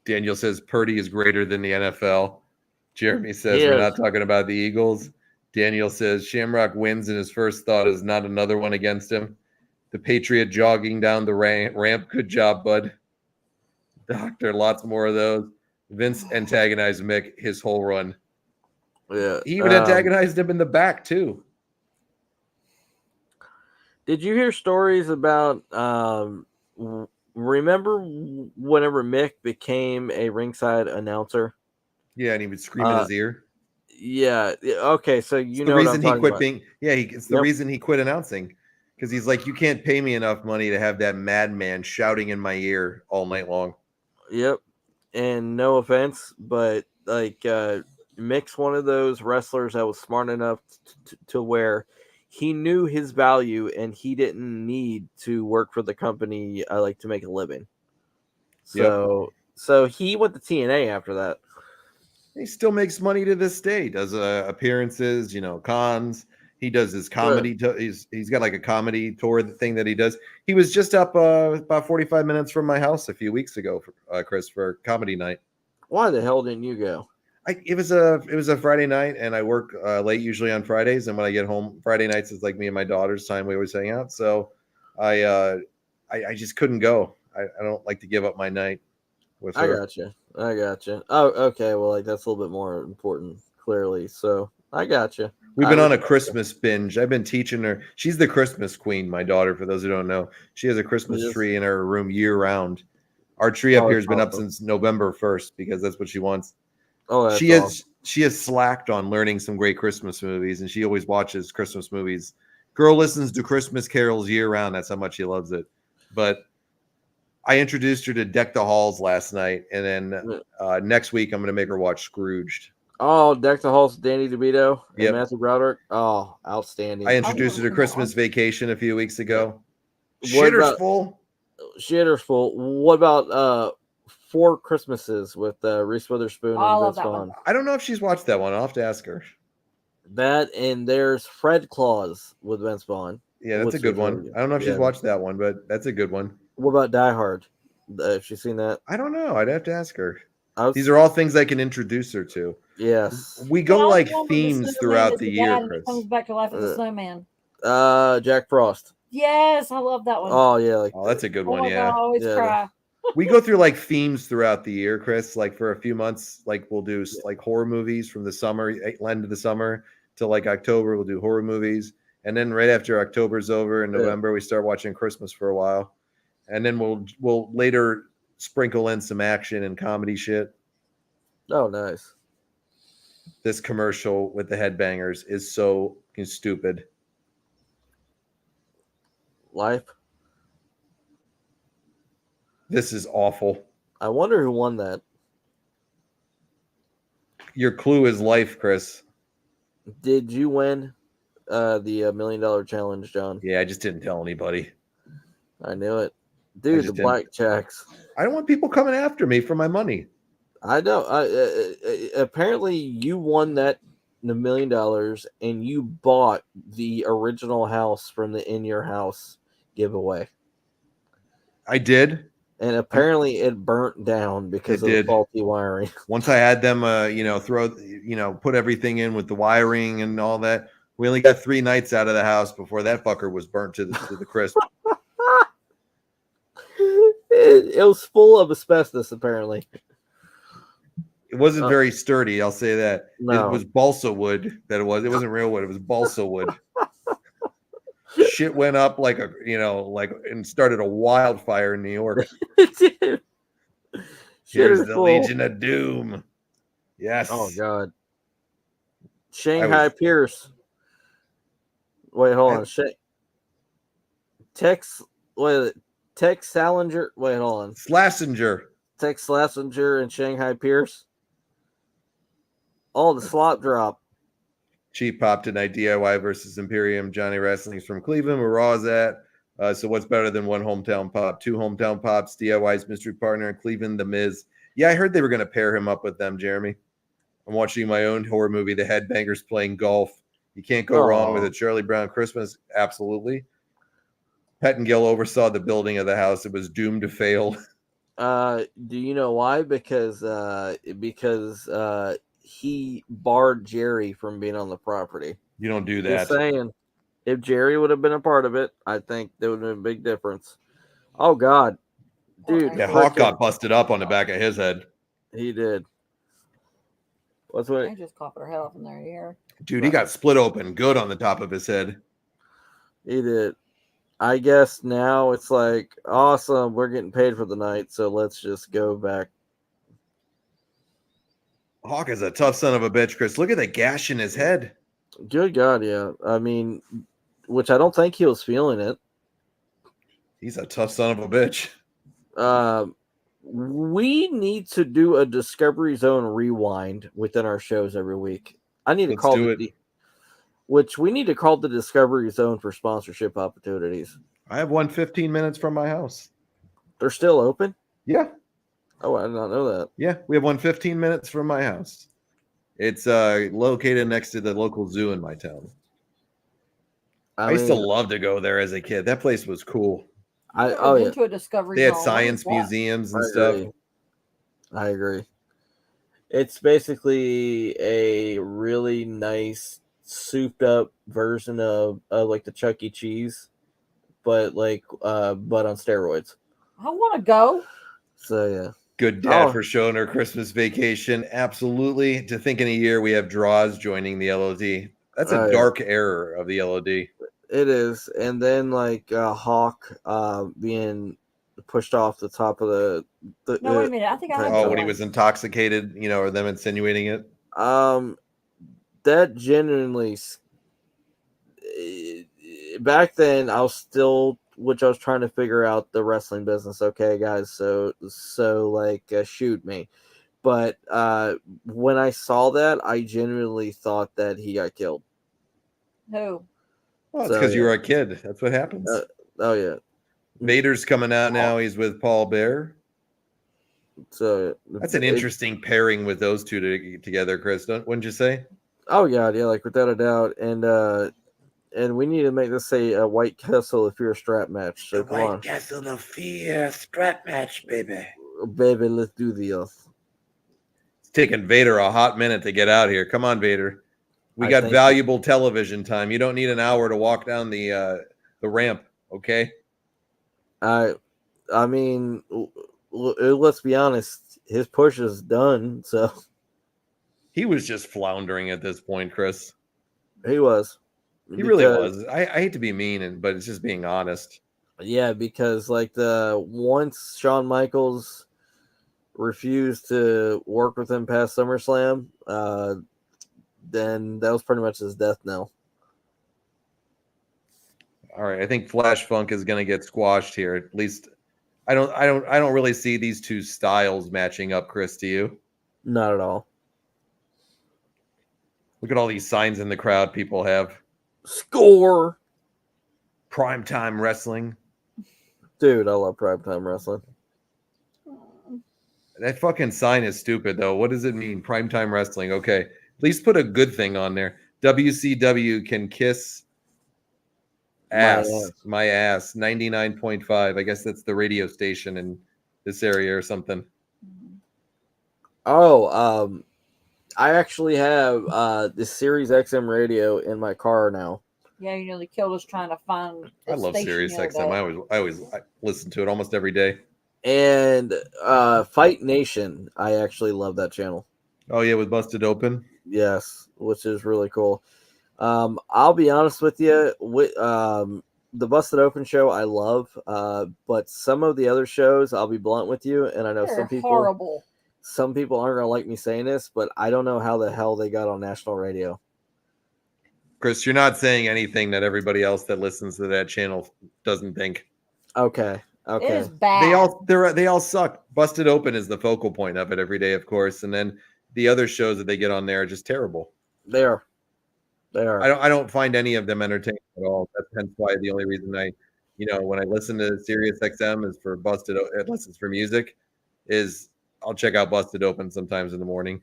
Daniel says Purdy is greater than the NFL. Jeremy says we're not talking about the Eagles. Daniel says Shamrock wins and his first thought is not another one against him. The Patriot jogging down the ramp. Good job, bud. Doctor, lots more of those. Vince antagonized Mick his whole run. Yeah. He even antagonized him in the back, too. Did you hear stories about remember whenever Mick became a ringside announcer? Yeah, and he would scream in his ear. Yeah. Okay, so you know the reason what I'm he quit about. being it's the reason he quit announcing. Because he's like, you can't pay me enough money to have that madman shouting in my ear all night long. Yep. And no offense, but like Mick's one of those wrestlers that was smart enough to where he knew his value and he didn't need to work for the company like to make a living. So he went to TNA after that. He still makes money to this day. Does appearances, cons. He does his comedy. He's got like a comedy tour thing that he does. He was just up about 45 minutes from my house a few weeks ago, Chris, for comedy night. Why the hell didn't you go? It was a Friday night, and I work late usually on Fridays. And when I get home, Friday nights is like me and my daughter's time. We always hang out. So I just couldn't go. I don't like to give up my night with her. I got you. Oh, okay. Well, like that's a little bit more important, clearly. So I got you. We've been on a Christmas binge. I've been teaching her. She's the Christmas queen, my daughter, for those who don't know. She has a Christmas tree in her room year round. Our tree up here has been up since November 1st because that's what she wants. Oh, she has slacked on learning some great Christmas movies, and she always watches Christmas movies. Girl listens to Christmas carols year round. That's how much she loves it. But I introduced her to Deck the Halls last night, and then next week I'm going to make her watch Scrooged. Oh, Deck the Halls, Danny DeVito and Matthew Broderick. Oh, outstanding. I introduced her to Christmas Vacation a few weeks ago. Shitter's full. What about 4 Christmases with Reese Witherspoon and Vince Vaughn? I don't know if she's watched that one. I'll have to ask her. That, and there's Fred Claus with Vince Vaughn. Yeah, that's a good one. I don't know if she's watched that one, but that's a good one. What about Die Hard? Have she seen that? I don't know. I'd have to ask her. These are all things I can introduce her to. Yes. We go like themes throughout the year, Chris. Comes back to life as a snowman. Jack Frost. Yes, I love that one. Oh yeah, that's a good one. Yeah, I always cry. We go through like themes throughout the year, Chris. Like for a few months, like we'll do like horror movies from the summer, end of the summer till like October. We'll do horror movies, and then right after October's over in November, we start watching Christmas for a while, and then we'll later sprinkle in some action and comedy shit. Oh, nice. This commercial with the Headbangers is so stupid. Life. This is awful. I wonder who won that. Your clue is life, Chris. Did you win the $1 million challenge, John? Yeah, I just didn't tell anybody. I knew it. Dude, the Blackjacks. I don't want people coming after me for my money. I know. Apparently, you won that $1 million, and you bought the original house from the In Your House giveaway. I did. And apparently, it burnt down because of the faulty wiring. Once I had them, put everything in with the wiring and all that, we only got 3 nights out of the house before that fucker was burnt to the crisp. It was full of asbestos, apparently. It wasn't very sturdy, I'll say that. No. It was balsa wood that it was. It wasn't real wood. It was balsa wood. Shit went up and started a wildfire in New York. Here's the Legion of Doom. Yes. Oh, God. Shanghai Pierce. Wait, hold on. Tex Salinger. Wait, hold on. Slassinger. Tex Slassinger and Shanghai Pierce. Oh, the slot drop. Cheap Pop tonight, DIY versus Imperium. Johnny Wrestling's from Cleveland, where Raw's at. So what's better than one hometown pop? Two hometown pops, DIY's mystery partner in Cleveland, The Miz. Yeah, I heard they were going to pair him up with them, Jeremy. I'm watching my own horror movie, The Headbangers, playing golf. You can't go wrong with a Charlie Brown Christmas. Absolutely. Pettengill oversaw the building of the house. It was doomed to fail. Do you know why? Because he barred Jerry from being on the property. You don't do that. Just saying. If Jerry would have been a part of it, I think there would have been a big difference. Oh, God. Dude. Yeah, Hawk got busted up on the back of his head. He did. What's what? I just coughed her head off in their ear. Dude, he got split open good on the top of his head. He did. I guess now it's like, awesome, we're getting paid for the night, so let's just go back. Hawk is a tough son of a bitch, Chris. Look at the gash in his head. Good God, yeah. I mean, which I don't think he was feeling it. He's a tough son of a bitch. We need to do a Discovery Zone rewind within our shows every week. I need to call it. Which we need to call the Discovery Zone for sponsorship opportunities. I have one 15 minutes from my house. They're still open? Yeah. Oh, I did not know that. Yeah, we have one 15 minutes from my house. It's located next to the local zoo in my town. I used to love to go there as a kid. That place was cool. Been to a Discovery They had Zone. science museums and stuff. I agree. It's basically a really nice souped up version of like the Chuck E. Cheese, but on steroids. I want to go. So yeah. Good dad for showing her Christmas vacation. Absolutely. To think in a year we have Draws joining the LOD. That's a dark error of the LOD. It is. And then Hawk being pushed off the top of the no, wait a minute. I think I when he was intoxicated, or them insinuating it. That genuinely, back then I was trying to figure out the wrestling business. Okay, guys, so shoot me. But when I saw that, I genuinely thought that he got killed. Who? Well, it's because you were a kid. That's what happens. Oh yeah. Vader's coming out now. He's with Paul Bear. So that's an interesting pairing with those two together, Chris. Wouldn't you say? Oh God, yeah, without a doubt, and we need to make this a White Castle of Fear strap match. So come on, White Castle of Fear strap match, baby. Baby, let's do this. It's taking Vader a hot minute to get out here. Come on, Vader. We got valuable television time. You don't need an hour to walk down the ramp, okay? I mean, let's be honest. His push is done, so. He was just floundering at this point, Chris. He was. He really was. I hate to be mean, but it's just being honest. Yeah, because once Shawn Michaels refused to work with him past SummerSlam, then that was pretty much his death knell. All right, I think Flash Funk is going to get squashed here. At least, I don't really see these two styles matching up. Chris, do you? Not at all. Look at all these signs in the crowd people have. Score. Primetime wrestling. Dude, I love primetime wrestling. That fucking sign is stupid, though. What does it mean? Primetime wrestling. Okay. At least put a good thing on there. WCW can kiss my ass. 99.5. I guess that's the radio station in this area or something. Oh, I actually have the Sirius XM radio in my car now. Yeah, they killed us trying to find. I love Sirius XM. I always listen to it almost every day. And Fight Nation, I actually love that channel. Oh yeah, with Busted Open. Yes, which is really cool. I'll be honest with you, the Busted Open show I love, but some of the other shows, I'll be blunt with you, and I know They're some people horrible. Some people aren't going to like me saying this, but I don't know how the hell they got on national radio. Chris, you're not saying anything that everybody else that listens to that channel doesn't think. Okay. It is bad. They all suck. Busted Open is the focal point of it every day, of course, and then the other shows that they get on there are just terrible. They are. I don't find any of them entertaining at all. That's hence why the only reason I you know, when I listen to Sirius XM is for Busted, it listens for music, is I'll check out Busted Open sometimes in the morning.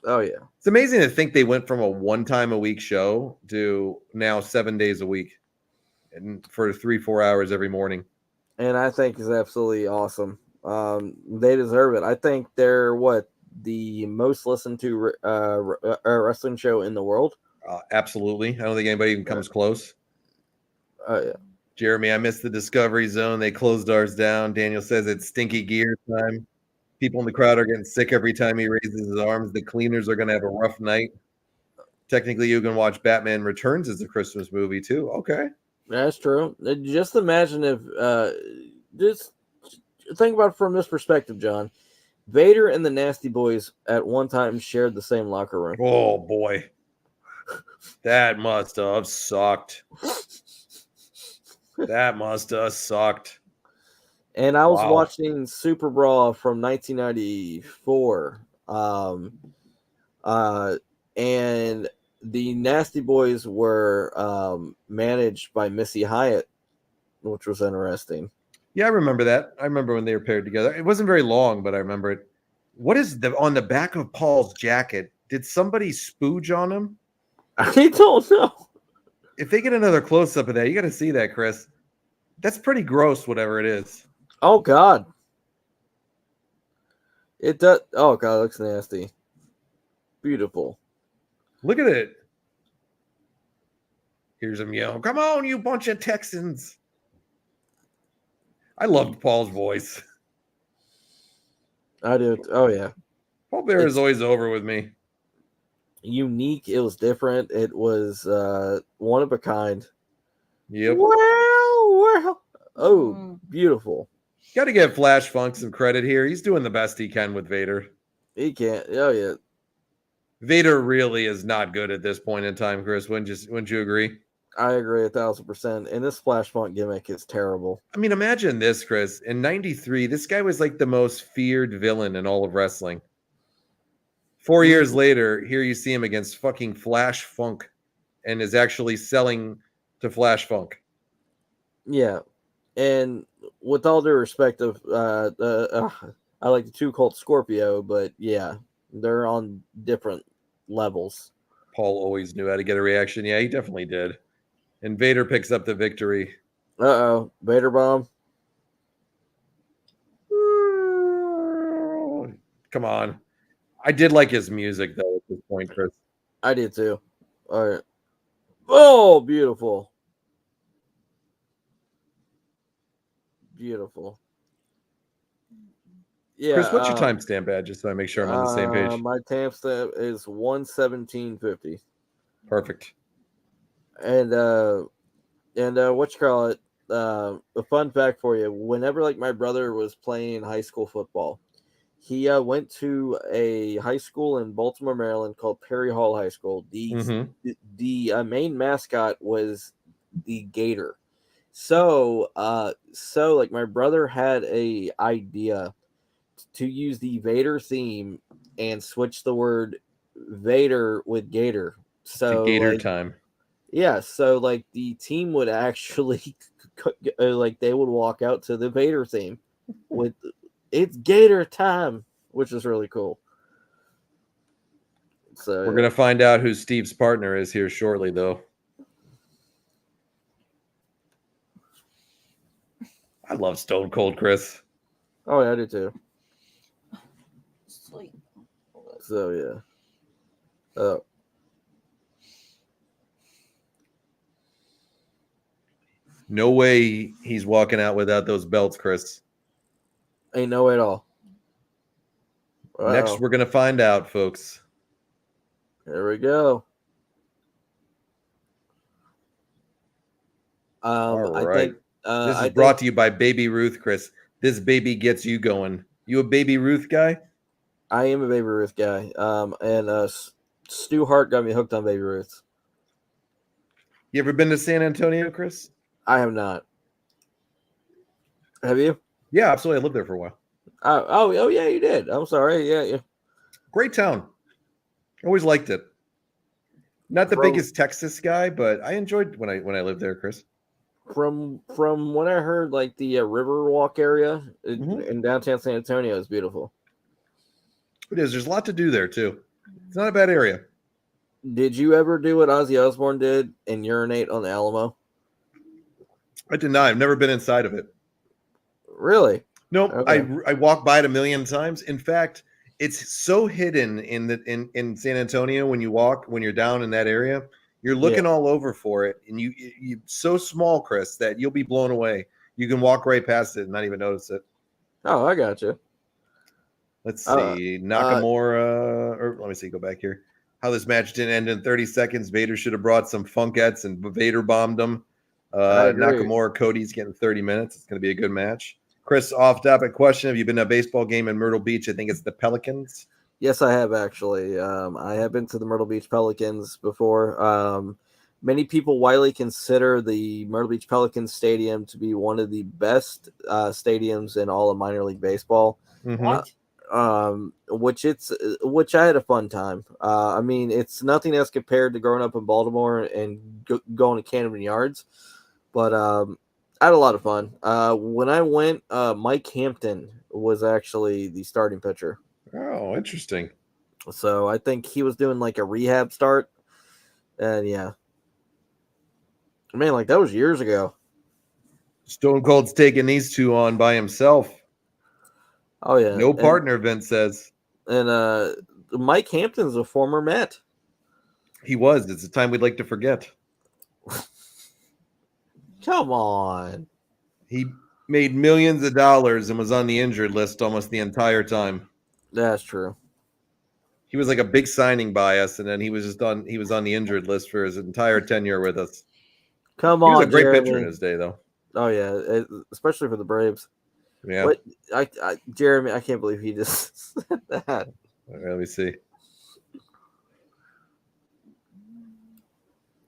Oh yeah, it's amazing to think they went from a 1 time a week show to now 7 days a week, and for 3-4 hours every morning. And I think it's absolutely awesome. They deserve it. I think they're the most listened to wrestling show in the world. Absolutely, I don't think anybody even comes close. Yeah. Jeremy, I missed the Discovery Zone. They closed ours down. Daniel says it's stinky gear time. People in the crowd are getting sick every time he raises his arms. The cleaners are going to have a rough night. Technically, you can watch Batman Returns as a Christmas movie, too. Okay. That's true. Just imagine if, just think about it from this perspective, John. Vader and the Nasty Boys at one time shared the same locker room. Oh, boy. That must have sucked. That must have sucked. And I was watching Super Brawl from 1994. And the Nasty Boys were managed by Missy Hyatt, which was interesting. Yeah, I remember that. I remember when they were paired together. It wasn't very long, but I remember it. What is on the back of Paul's jacket? Did somebody spooge on him? I don't know. If they get another close-up of that, you got to see that, Chris. That's pretty gross, whatever it is. Oh, God. It does. Oh, God, it looks nasty. Beautiful. Look at it. Here's him yelling, "Come on, you bunch of Texans." I loved Paul's voice. I do. Oh, yeah. Paul Bear is always over with me. Unique. It was different. It was one of a kind. Yep. Well. Oh, beautiful. Got to give Flash Funk some credit here. He's doing the best he can with Vader. He can't. Oh, yeah. Vader really is not good at this point in time, Chris. Wouldn't you agree? I agree 1,000%. And this Flash Funk gimmick is terrible. I mean, imagine this, Chris. In '93, this guy was like the most feared villain in all of wrestling. 4 years later, here you see him against fucking Flash Funk and is actually selling to Flash Funk. Yeah. And with all due respect of I like the Two Colt Scorpio, but yeah, they're on different levels. Paul always knew how to get a reaction. Yeah, he definitely did. And Vader picks up the victory. Uh-oh. Vader bomb. Come on. I did like his music, though, at this point, Chris. I did, too. All right. Oh, beautiful. Beautiful. Yeah. Chris, what's your timestamp at, just so I make sure I'm on the same page? My timestamp is 1:17:50. Perfect. And what you call it? A fun fact for you: whenever like my brother was playing high school football, he went to a high school in Baltimore, Maryland called Perry Hall High School. The main mascot was the Gator. So like my brother had a idea to use the Vader theme and switch the word Vader with Gator. So Gator time. Yeah, so like the team would actually like they would walk out to the Vader theme with "It's Gator time," which is really cool. So we're gonna find out who Steve's partner is here shortly, though. I love Stone Cold Chris. Oh, yeah, I do too. Sleep. So yeah. Oh. No way he's walking out without those belts, Chris. Ain't no way at all. Wow. Next, we're going to find out, folks. There we go. All right. I think, this is brought to you by Baby Ruth, Chris. This baby gets you going. You a Baby Ruth guy? I am a Baby Ruth guy. And Stu Hart got me hooked on Baby Ruth. You ever been to San Antonio, Chris? I have not. Have you? Yeah, absolutely. I lived there for a while. Oh, yeah, you did. I'm sorry. Yeah. Great town. Always liked it. Not the biggest Texas guy, but I enjoyed when I lived there, Chris. From what I heard, like the Riverwalk area in downtown San Antonio is beautiful. It is. There's a lot to do there too. It's not a bad area. Did you ever do what Ozzy Osbourne did and urinate on the Alamo? I did not. I've never been inside of it. Really? Nope. Okay. I walked by it a million times. In fact, it's so hidden in San Antonio when you're down in that area. You're looking all over for it, and you so small, Chris, that you'll be blown away. You can walk right past it and not even notice it. Oh, I got you. Let's see. Nakamura, or let me see, go back here. How this match didn't end in 30 seconds. Vader should have brought some funkettes, and Vader bombed them. Nakamura, Cody's getting 30 minutes. It's going to be a good match. Chris, off-topic question. Have you been to a baseball game in Myrtle Beach? I think it's the Pelicans. Yes, I have actually. I have been to the Myrtle Beach Pelicans before. Many people widely consider the Myrtle Beach Pelicans Stadium to be one of the best stadiums in all of minor league baseball. What? Which I had a fun time. I mean, it's nothing as compared to growing up in Baltimore and going to Camden Yards, but I had a lot of fun. When I went, Mike Hampton was actually the starting pitcher. Oh, interesting. So I think he was doing like a rehab start. And yeah. Man, like that was years ago. Stone Cold's taking these two on by himself. Oh yeah. No partner, Vince says. And Mike Hampton's a former Met. He was. It's a time we'd like to forget. Come on. He made millions of dollars and was on the injured list almost the entire time. That's true. He was like a big signing by us, and then he was on the injured list for his entire tenure with us. Come He on, was a great Jeremy. pitcher in his day, though. Oh yeah, especially for the Braves. Yeah. But Jeremy, I can't believe he just said that. Let me see.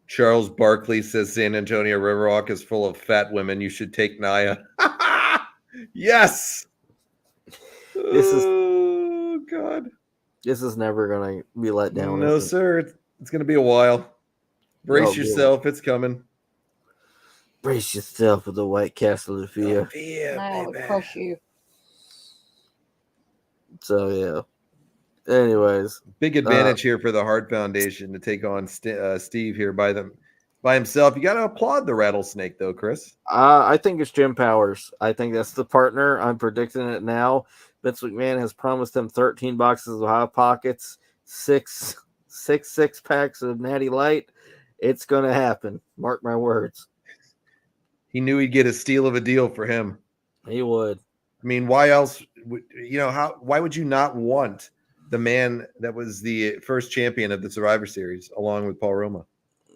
Charles Barkley says San Antonio Riverwalk is full of fat women. You should take Naya. Yes. Oh God. This is never gonna be let down. No, sir. It's gonna be a while. Brace yourself. It's coming. Brace yourself for the White Castle of Fear. I'll crush you. So yeah. Anyways, big advantage here for the Hart Foundation to take on Steve here by himself. You got to applaud the Rattlesnake, though, Chris. I think it's Jim Powers. I think that's the partner. I'm predicting it now. Vince McMahon has promised him 13 boxes of Hot Pockets, six packs of Natty Light. It's going to happen. Mark my words. He knew he'd get a steal of a deal for him. He would. I mean, why else? Why would you not want the man that was the first champion of the Survivor Series along with Paul Roma?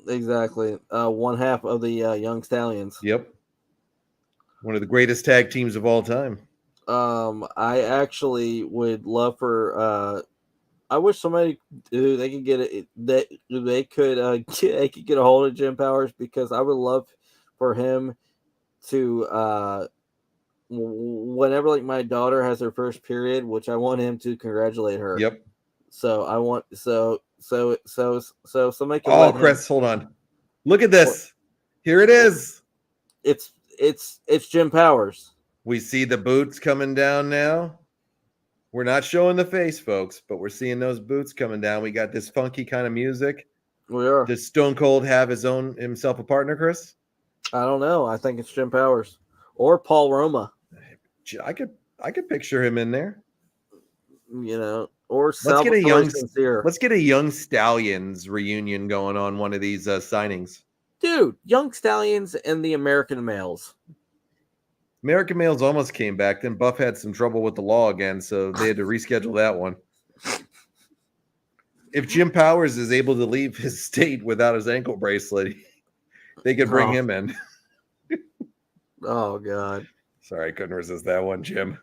Exactly. One half of the Young Stallions. Yep. One of the greatest tag teams of all time. I actually would love for I wish somebody they could get it that they could get a hold of Jim Powers, because I would love for him to whenever like my daughter has her first period, which I want him to congratulate her. Yep. So I want so somebody can. Oh, Chris, hold on. Look at this. Here it is. It's Jim Powers. We see the boots coming down now. We're not showing the face, folks, but we're seeing those boots coming down. We got this funky kind of music. We are. Does Stone Cold have himself a partner, Chris? I don't know. I think it's Jim Powers or Paul Roma. I could picture him in there. Or let's get a Young Stallions reunion going on one of these signings. Dude, Young Stallions and the American Males. American Males almost came back. Then Buff had some trouble with the law again, so they had to reschedule that one. If Jim Powers is able to leave his state without his ankle bracelet, they could bring him in. Oh, God. Sorry, I couldn't resist that one, Jim.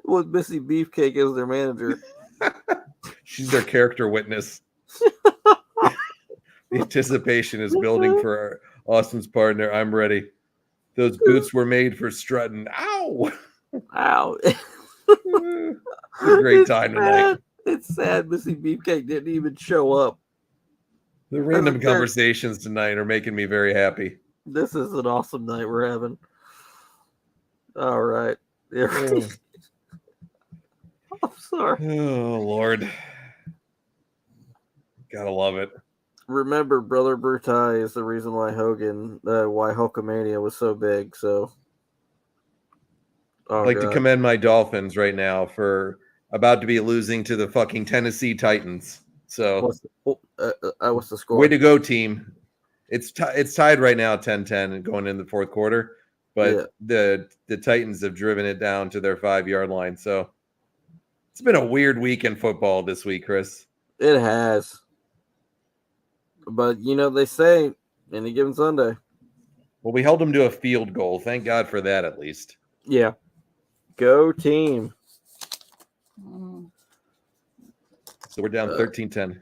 With Missy Beefcake as their manager. She's their character witness. The anticipation is building for Austin's partner. I'm ready. Those boots were made for strutting. Ow! Ow. It's a great time tonight. It's sad Missy Beefcake didn't even show up. The random conversations tonight are making me very happy. This is an awesome night we're having. All right. I'm sorry. Oh, Lord. Gotta love it. Remember, Brother Brutai is the reason why why Hulkamania was so big. So, I'd like to commend my Dolphins right now for about to be losing to the fucking Tennessee Titans. So, what's the score? Way to go, team. It's tied right now, 10-10, and going in the fourth quarter. But the Titans have driven it down to their 5-yard line. So, it's been a weird week in football this week, Chris. It has. But, they say any given Sunday. Well, we held them to a field goal. Thank God for that, at least. Yeah. Go team. So we're down 13-10.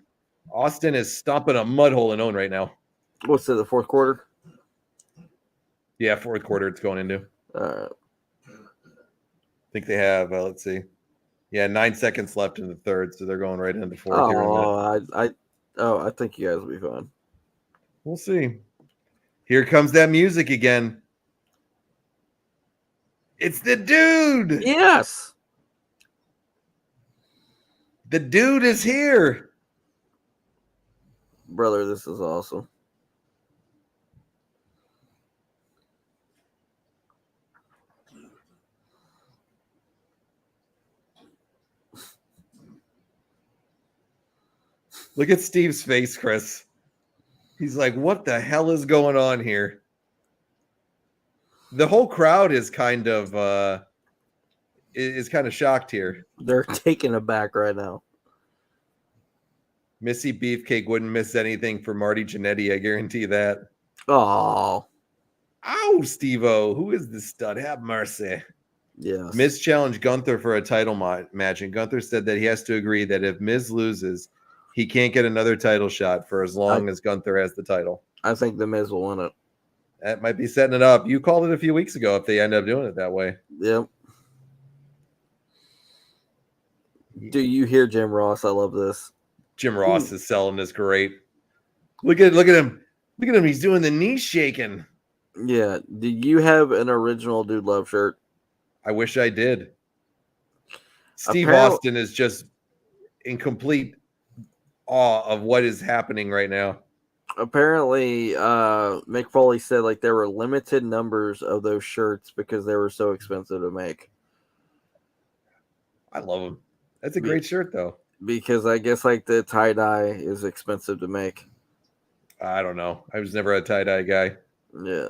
Austin is stomping a mud hole in Owen right now. What's it, the fourth quarter? Yeah, fourth quarter it's going into. I think they have, let's see. Yeah, 9 seconds left in the third, so they're going right into fourth here. I think you guys will be fine. We'll see. Here comes that music again. It's the dude. Yes. The dude is here. Brother, this is awesome. Look at Steve's face, Chris. He's like, what the hell is going on here? The whole crowd is kind of shocked here. They're taken aback right now. Missy Beefcake wouldn't miss anything for Marty Jannetty, I guarantee that. Oh. Ow, Steve-O. Who is this stud? Have mercy. Yes. Miz challenged Gunther for a title match, and Gunther said that he has to agree that if Miz loses, he can't get another title shot for as long as Gunther has the title. I think the Miz will win it. That might be setting it up. You called it a few weeks ago if they end up doing it that way. Yep. Do you hear Jim Ross? I love this. Jim Ross is selling this great. Look at him. Look at him. He's doing the knee shaking. Yeah. Do you have an original Dude Love shirt? I wish I did. Steve Austin is just in complete awe of what is happening right now. Apparently, Mick Foley said like there were limited numbers of those shirts because they were so expensive to make. I love them. That's a great shirt, though. Because I guess like the tie-dye is expensive to make. I don't know. I was never a tie-dye guy. Yeah.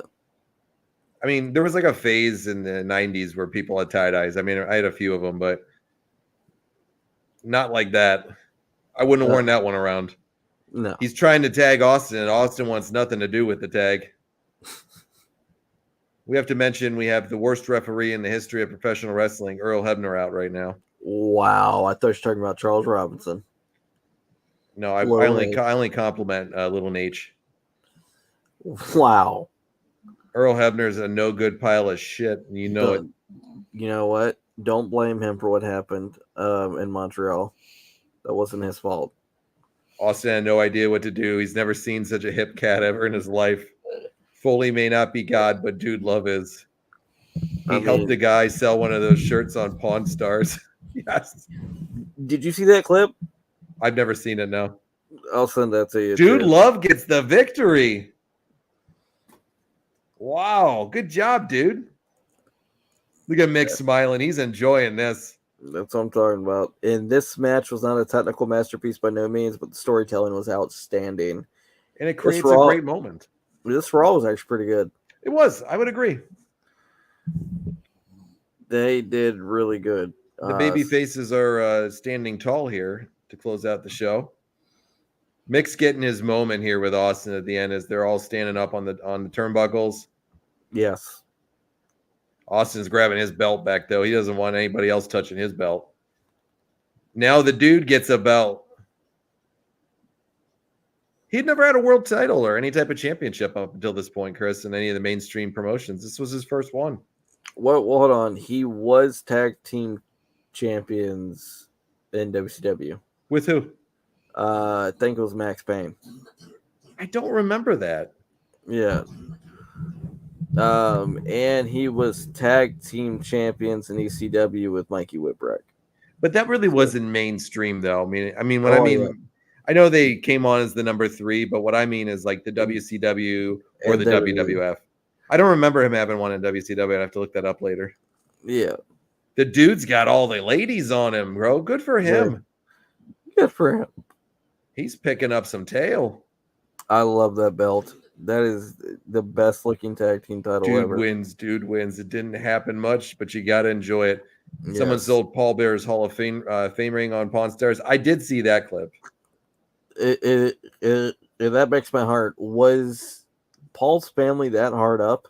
I mean, there was like a phase in the 90s where people had tie-dyes. I mean, I had a few of them, but not like that. I wouldn't have worn that one around. No. He's trying to tag Austin, and Austin wants nothing to do with the tag. We have to mention we have the worst referee in the history of professional wrestling, Earl Hebner, out right now. Wow. I thought you were talking about Charles Robinson. No, I only compliment Little Nate. Wow. Earl Hebner's a no good pile of shit. And you know it. You know what? Don't blame him for what happened in Montreal. That wasn't his fault. Austin had no idea what to do. He's never seen such a hip cat ever in his life. Foley may not be God, but Dude Love is. He helped a guy sell one of those shirts on Pawn Stars. Yes. Did you see that clip? I've never seen it, no. I'll send that to you. Dude Love gets the victory. Wow. Good job, dude. Look at Mick smiling. He's enjoying this. That's what I'm talking about. And this match was not a technical masterpiece by no means, but the storytelling was outstanding. And it creates a great moment. This Raw was actually pretty good. It was. I would agree. They did really good. The baby faces are standing tall here to close out the show. Mick's getting his moment here with Austin at the end as they're all standing up on the turnbuckles. Yes. Austin's grabbing his belt back, though. He doesn't want anybody else touching his belt. Now the dude gets a belt. He'd never had a world title or any type of championship up until this point, Chris, in any of the mainstream promotions. This was his first one. Well, hold on. He was tag team champions in WCW. With who? I think it was Max Payne. I don't remember that. Yeah. And he was tag team champions in ECW with Mikey Whipwreck. But that really wasn't mainstream, though. I know they came on as the number 3, but what I mean is like the WCW or And the WWF. I don't remember him having one in WCW. I have to look that up later. Yeah. The dude's got all the ladies on him, bro. Good for him. Good for him. He's picking up some tail. I love that belt. That is the best looking tag team title ever. Dude wins. It didn't happen much, but you got to enjoy it. Yes. Someone sold Paul Bear's Hall of Fame ring on Pawn Stars. I did see that clip. That breaks my heart. Was Paul's family that hard up?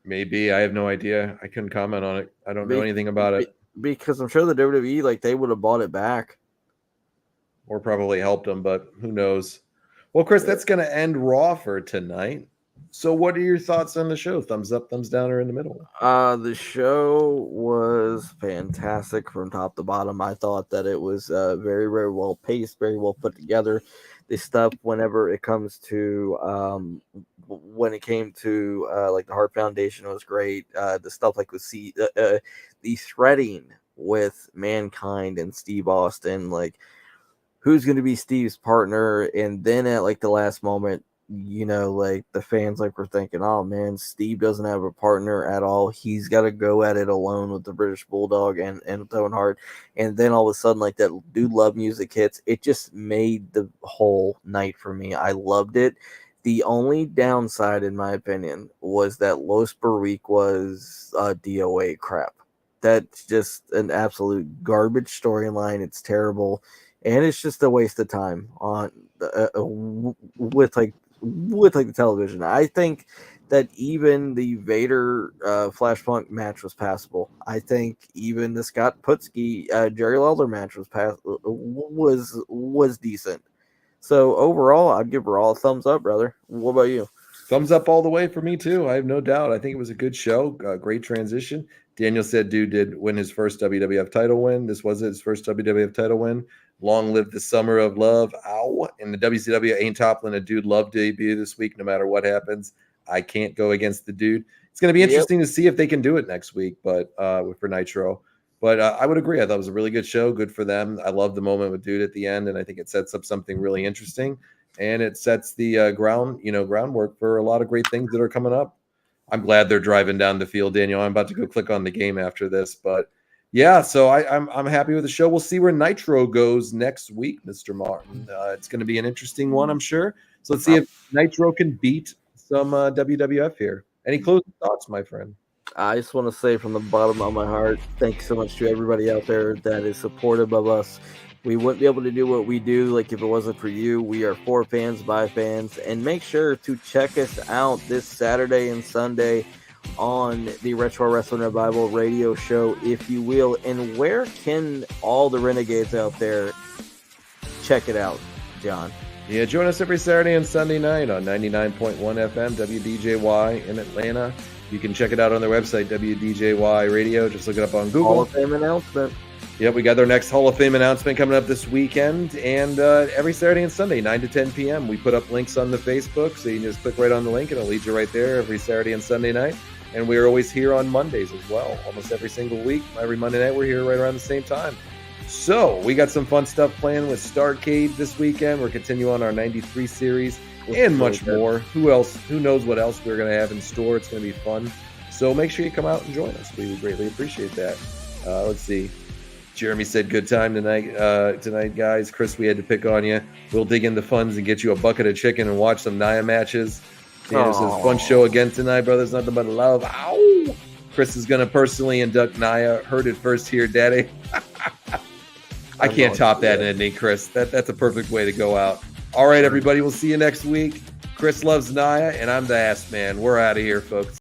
Maybe. I have no idea. I couldn't comment on it. I don't know anything about it. Because I'm sure the WWE, like, they would have bought it back. Or probably helped them, but who knows? Well, Chris, that's going to end Raw for tonight. So what are your thoughts on the show? Thumbs up, thumbs down, or in the middle? The show was fantastic from top to bottom. I thought that it was very, very well paced, very well put together. The stuff whenever it comes to when it came to like the Hart Foundation was great. The stuff like with the threading with Mankind and Steve Austin, like who's going to be Steve's partner, and then at like the last moment, you know, like the fans like were thinking, oh man, Steve doesn't have a partner at all. He's got to go at it alone with the British Bulldog and Owen Hart. And then all of a sudden, like that Dude Love music hits. It just made the whole night for me. I loved it. The only downside, in my opinion, was that Los Boricuas DOA crap. That's just an absolute garbage storyline. It's terrible. And it's just a waste of time on with the television. I think that even the Vader Flashpunk match was passable. I think even the Scott Putski Jerry Lawler match was decent. So overall, I'd give Raw a thumbs up, brother. What about you? Thumbs up all the way for me too. I have no doubt. I think it was a good show. Great transition. Daniel said dude did win his first WWF title win. This was his first WWF title win. Long live the summer of love. Ow. And the WCW ain't toppling a Dude Love debut this week, no matter what happens. I can't go against the dude. It's going to be interesting to see if they can do it next week, but for Nitro. But I would agree. I thought it was a really good show. Good for them. I love the moment with Dude at the end, and I think it sets up something really interesting. And it sets the groundwork for a lot of great things that are coming up. I'm glad they're driving down the field, Daniel. I'm about to go click on the game after this, but yeah, so I'm happy with the show. We'll see where Nitro goes next week, Mr. Martin. It's going to be an interesting one, I'm sure. So let's see if Nitro can beat some WWF here. Any closing thoughts, my friend? I just want to say from the bottom of my heart, thanks so much to everybody out there that is supportive of us. We wouldn't be able to do what we do like if it wasn't for you. We are for fans, by fans, and make sure to check us out this Saturday and Sunday on the Retro Wrestling Revival radio show, if you will. And where can all the renegades out there check it out, John? Yeah, join us every Saturday and Sunday night on 99.1 FM WDJY in Atlanta. You can check it out on their website, WDJY Radio. Just look it up on Google. Hall of Fame announcement. Yep, we got their next Hall of Fame announcement coming up this weekend. And every Saturday and Sunday, 9 to 10 p.m., we put up links on the Facebook. So you can just click right on the link and it'll lead you right there every Saturday and Sunday night. And we're always here on Mondays as well. Almost every single week. Every Monday night, we're here right around the same time. So we got some fun stuff planned with Starrcade this weekend. We're continuing on our 93 series and much more. Who knows what else we're going to have in store. It's going to be fun. So make sure you come out and join us. We would greatly appreciate that. Let's see. Jeremy said, good time tonight, guys. Chris, we had to pick on you. We'll dig in the funds and get you a bucket of chicken and watch some Nia matches. Yeah, this is a fun show again tonight, brothers. Nothing but love. Ow! Chris is going to personally induct Nia. Heard it first here, Daddy. I can't top that ending, Chris. That's a perfect way to go out. All right, everybody. We'll see you next week. Chris loves Nia, and I'm the ass man. We're out of here, folks.